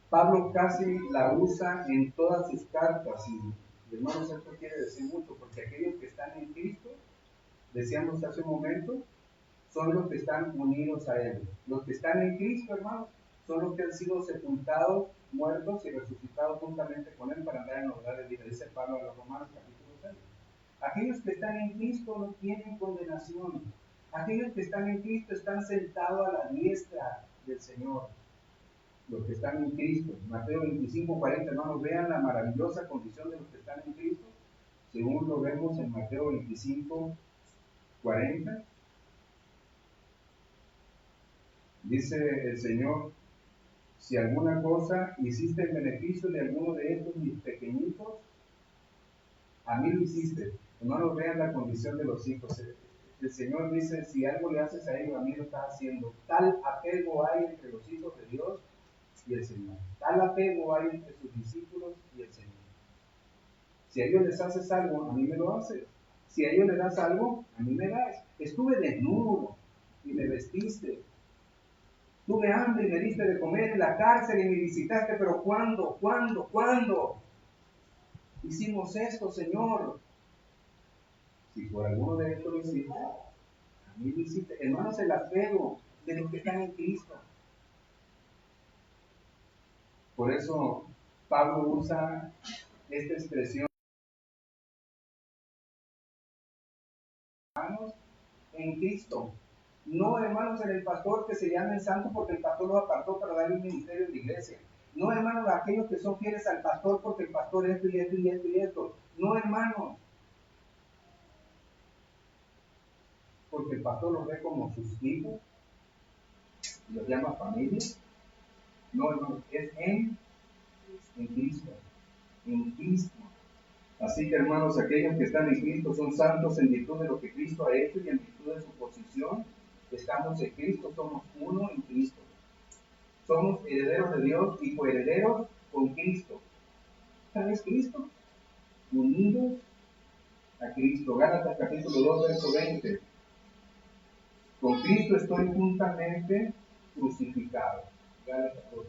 Pablo casi la usa en todas sus cartas. Y hermanos, esto quiere decir mucho, porque aquellos que están en Cristo, decíamos hace un momento, son los que están unidos a Él. Los que están en Cristo, hermanos, son los que han sido sepultados, muertos y resucitados juntamente con Él para andar en novedad de vida, dice Pablo a los Romanos capítulo 6. Aquellos que están en Cristo no tienen condenación. Aquellos que están en Cristo están sentados a la diestra del Señor. Los que están en Cristo. Mateo 25:40, hermanos, vean la maravillosa condición de los que están en Cristo, según lo vemos en Mateo 25:40. Dice el Señor: si alguna cosa hiciste en beneficio de alguno de estos mis pequeñitos, a mí lo hiciste. Hermanos, vean la condición de los hijos. El Señor dice: si algo le haces a ellos, a mí lo estás haciendo. Tal apego hay entre los hijos de Dios y el Señor. Tal apego hay entre sus discípulos y el Señor. Si a ellos les haces algo, a mí me lo haces. Si a ellos les das algo, a mí me das. Estuve desnudo y me vestiste. Tuve hambre y me diste de comer, en la cárcel y me visitaste, pero ¿cuándo hicimos esto, Señor? Si por alguno de estos lo hiciste, a mí lo hiciste. Hermanos, el apego de los que están en Cristo. Por eso Pablo usa esta expresión, hermanos, en Cristo. No, hermanos, en el pastor que se llamen santo porque el pastor lo apartó para darle un ministerio en la iglesia. No, hermanos, aquellos que son fieles al pastor porque el pastor esto y esto y esto y esto. No, hermanos, porque el pastor los ve como sus hijos y los llama familia. No, hermanos, es en Cristo. En Cristo. Así que, hermanos, aquellos que están en Cristo son santos en virtud de lo que Cristo ha hecho y en virtud de su posición. Estamos en Cristo, somos uno en Cristo. Somos herederos de Dios y coherederos con Cristo. ¿Quién es Cristo? Unidos a Cristo. Gálatas capítulo 2, verso 20. Con Cristo estoy juntamente crucificado. Gálatas 2,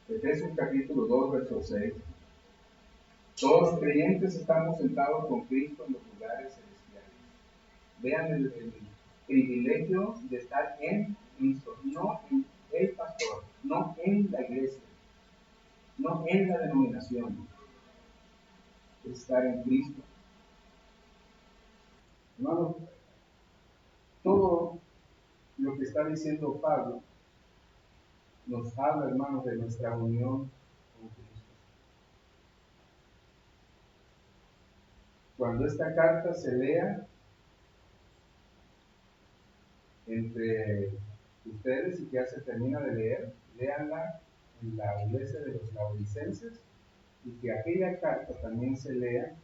20. Efesios capítulo 2, verso 6. Todos los creyentes estamos sentados con Cristo en los lugares celestiales. Vean el privilegio de estar en Cristo, no en el pastor, no en la iglesia, no en la denominación. Estar en Cristo. Hermanos, todo lo que está diciendo Pablo nos habla, hermanos, de nuestra unión con Cristo. Cuando esta carta se lea entre ustedes y que ya se termina de leer, léanla en la iglesia de los laodicenses y que aquella carta también se lea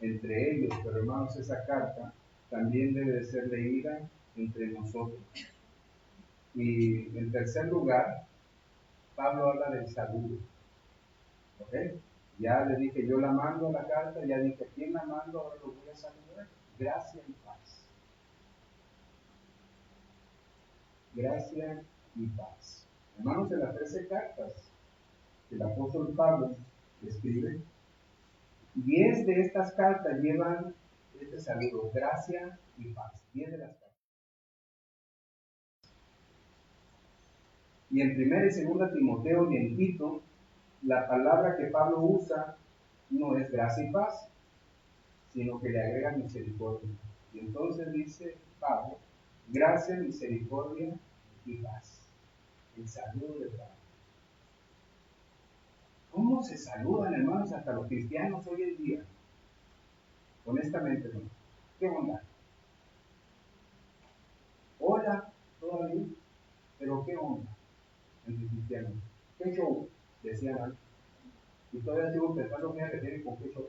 entre ellos, pero hermanos, esa carta también debe de ser leída entre nosotros. Y en tercer lugar, Pablo habla del saludo. ¿Ok? Ya le dije, yo la mando a la carta, ya dije, ¿quién la mando? Ahora lo voy a saludar. Gracia y paz. Gracia y paz. Hermanos, de las 13 cartas que el apóstol Pablo escribe, 10 de estas cartas llevan este saludo, gracia y paz. 10 de las cartas. Y en 1 y 2 Timoteo y en Tito, la palabra que Pablo usa no es gracia y paz, sino que le agrega misericordia. Y entonces dice Pablo, gracia, misericordia y paz. El saludo de Pablo. ¿Cómo se saludan, hermanos, hasta los cristianos hoy en día? Honestamente, ¿no? ¿Qué onda? Hola, todavía, pero ¿qué onda entre cristianos? ¿Qué show? Decían antes. Y todavía sigo pensando que me refiere con qué show.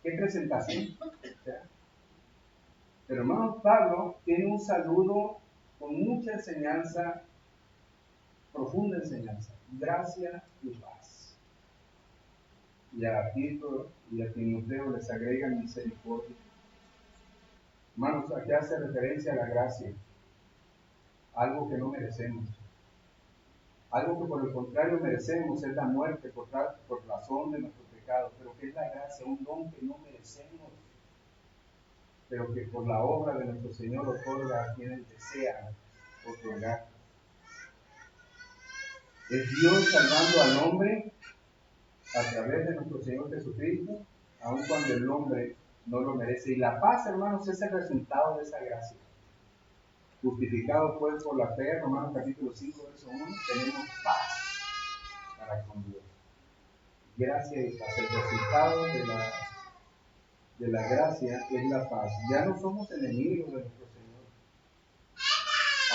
¿Qué presentación? O sea, pero hermano Pablo tiene un saludo con mucha enseñanza, profunda enseñanza, gracia y paz. Y a Tito y a Timoteo les agrega misericordia. Hermanos, aquí hace referencia a la gracia, algo que no merecemos. Algo que por el contrario merecemos es la muerte por razón de nuestro pecado, pero que es la gracia, un don que no merecemos, pero que por la obra de nuestro Señor otorga a quienes desea otorgar. Es Dios salvando al hombre a través de nuestro Señor Jesucristo, aun cuando el hombre no lo merece. Y la paz, hermanos, es el resultado de esa gracia. Justificados pues por la fe, Romanos capítulo 5, verso 1, tenemos paz para con Dios. Gracia y paz. El resultado de la gracia es la paz. Ya no somos enemigos de nuestro Señor.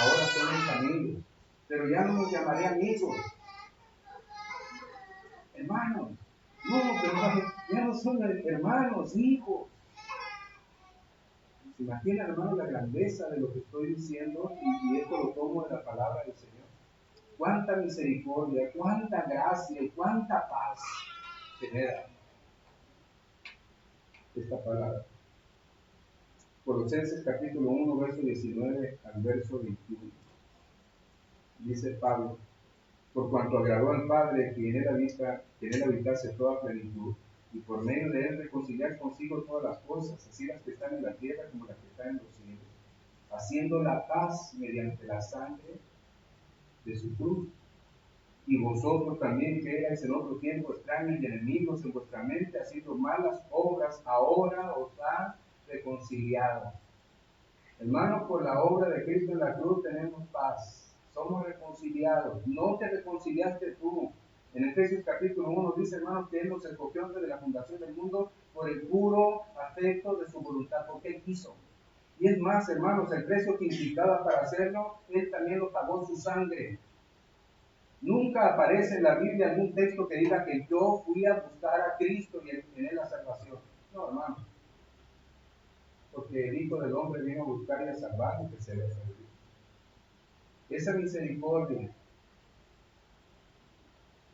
Ahora somos amigos. Pero ya no nos llamaré amigos. Hermanos. No, pero ya no son hermanos, hijos. ¿Se imaginan, hermanos, la grandeza de lo que estoy diciendo? Y esto lo tomo de la palabra del Señor. Cuánta misericordia, cuánta gracia y cuánta paz genera esta palabra. Colosenses capítulo 1, verso 19 al verso 21. Dice Pablo: por cuanto agradó al Padre que en él habitase toda plenitud, y por medio de él reconciliar consigo todas las cosas, así las que están en la tierra como las que están en los cielos, haciendo la paz mediante la sangre de su cruz. Y vosotros también, que erais en otro tiempo extraños y enemigos en vuestra mente, haciendo malas obras, ahora os ha reconciliado. Hermanos, por la obra de Cristo en la cruz tenemos paz. Somos reconciliados. No te reconciliaste tú. En Efesios capítulo 1 dice, hermanos, que Él nos escogió antes de la fundación del mundo por el puro afecto de su voluntad, porque Él quiso. Y es más, hermanos, el precio que implicaba para hacerlo, Él también lo pagó en su sangre. Nunca aparece en la Biblia algún texto que diga que yo fui a buscar a Cristo y en Él la salvación. No, hermanos. Porque el Hijo del Hombre vino a buscar y a salvar lo que se le perdió. Esa misericordia,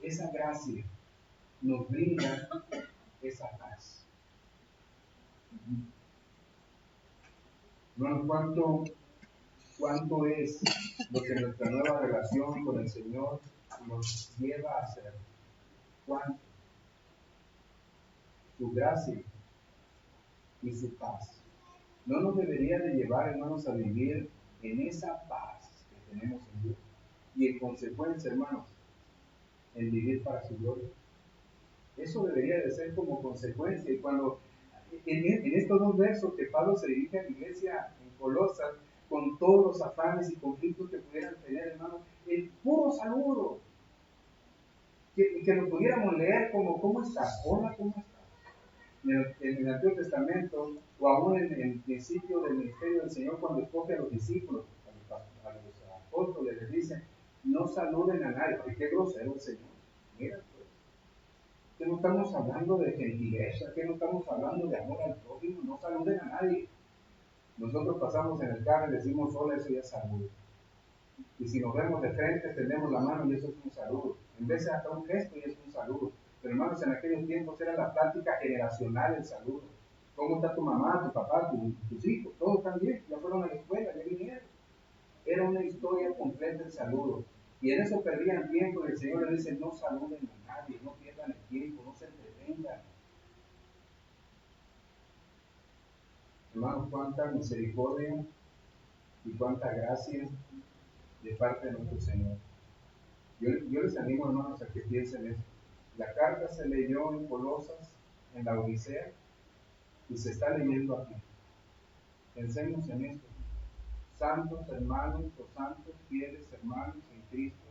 esa gracia, nos brinda esa paz. Bueno, ¿cuánto es lo que nuestra nueva relación con el Señor nos lleva a hacer? ¿Cuánto? Su gracia y su paz. No nos debería de llevar, hermanos, a vivir en esa paz que tenemos en Dios. Y en consecuencia, hermanos, en vivir para su gloria. Eso debería de ser como consecuencia. Y cuando en estos dos versos que Pablo se dirige a la iglesia en Colosas, con todos los afanes y conflictos que pudieran tener, hermanos, el puro saludo, que lo pudiéramos leer como, ¿cómo estás? Hola, ¿cómo estás? En el Antiguo Testamento, o aún en el principio del ministerio del Señor, cuando escoge a los discípulos, a los apóstoles, les dice, no saluden a nadie, porque qué grosero el Señor. Mira, pues, que no estamos hablando de gentileza, que no estamos hablando de amor al prójimo, no saluden a nadie. Nosotros pasamos en el carro y decimos hola, eso ya es saludo. Y si nos vemos de frente, tendemos la mano y eso es un saludo. En vez de hasta un gesto y es un saludo. Pero hermanos, en aquellos tiempos era la práctica generacional el saludo. ¿Cómo está tu mamá, tu papá, tus hijos? Todos están bien, ya fueron a la escuela, ya vinieron. Era una historia completa el saludo. Y en eso perdían tiempo y el Señor les dice, no saluden a nadie, no pierdan el tiempo, no se entretengan. Hermanos, cuánta misericordia y cuánta gracia de parte de nuestro Señor. Yo les animo, hermanos, a que piensen esto. La carta se leyó en Colosas, en la Odisea, y se está leyendo aquí. Pensemos en esto. Santos hermanos o santos fieles hermanos en Cristo.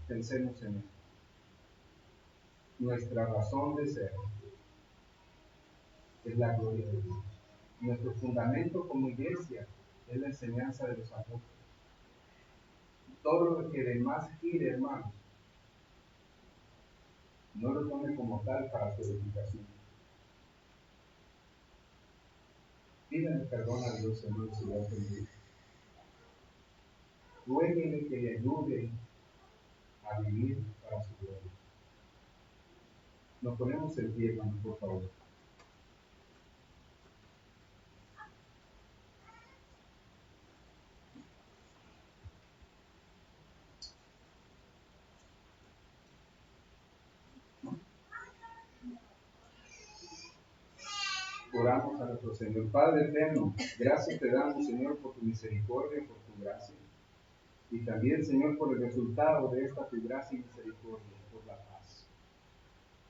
Pensemos en esto. Nuestra razón de ser es la gloria de Dios. Nuestro fundamento como iglesia es la enseñanza de los apóstoles. Todo lo que demás quiere, hermanos, no lo tome como tal para su edificación. Pídanle perdón a Dios, hermanos, si lo ha ofendido. Ruéguenle que le ayude a vivir para su gloria. Nos ponemos en pie, hermanos, por favor. Oramos a nuestro Señor. Padre eterno, gracias te damos, Señor, por tu misericordia, por tu gracia. Y también, Señor, por el resultado de esta tu gracia y misericordia, por la paz.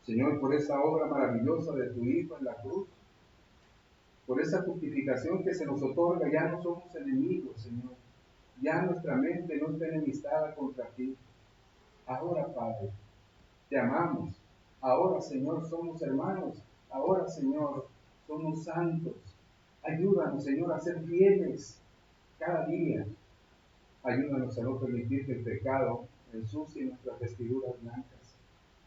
Señor, por esa obra maravillosa de tu Hijo en la cruz, por esa justificación que se nos otorga, ya no somos enemigos, Señor. Ya nuestra mente no está enemistada contra ti. Ahora, Padre, te amamos. Ahora, Señor, somos hermanos. Ahora, Señor, somos santos. Ayúdanos, Señor, a ser fieles cada día. Ayúdanos a no permitir que el pecado ensucie nuestras vestiduras blancas.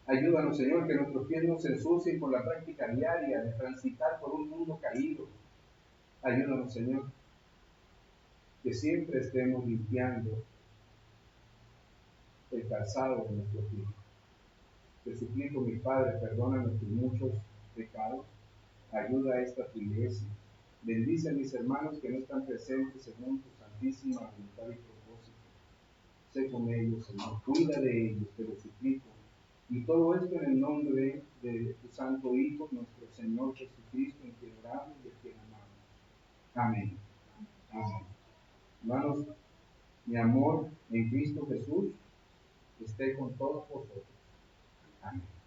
Ayúdanos, Señor, que nuestros pies no se ensucien con la práctica diaria de transitar por un mundo caído. Ayúdanos, Señor, que siempre estemos limpiando el calzado de nuestros pies. Te suplico, mi Padre, perdona nuestros muchos pecados. Ayuda a esta tu iglesia. Bendice a mis hermanos que no están presentes según tu santísima voluntad y propósito. Sé con ellos, Señor. Cuida de ellos, te lo suplico. Y todo esto en el nombre de tu Santo Hijo, nuestro Señor Jesucristo, en quien oramos y en quien amamos. Amén. Amén. Hermanos, mi amor en Cristo Jesús esté con todos vosotros. Amén.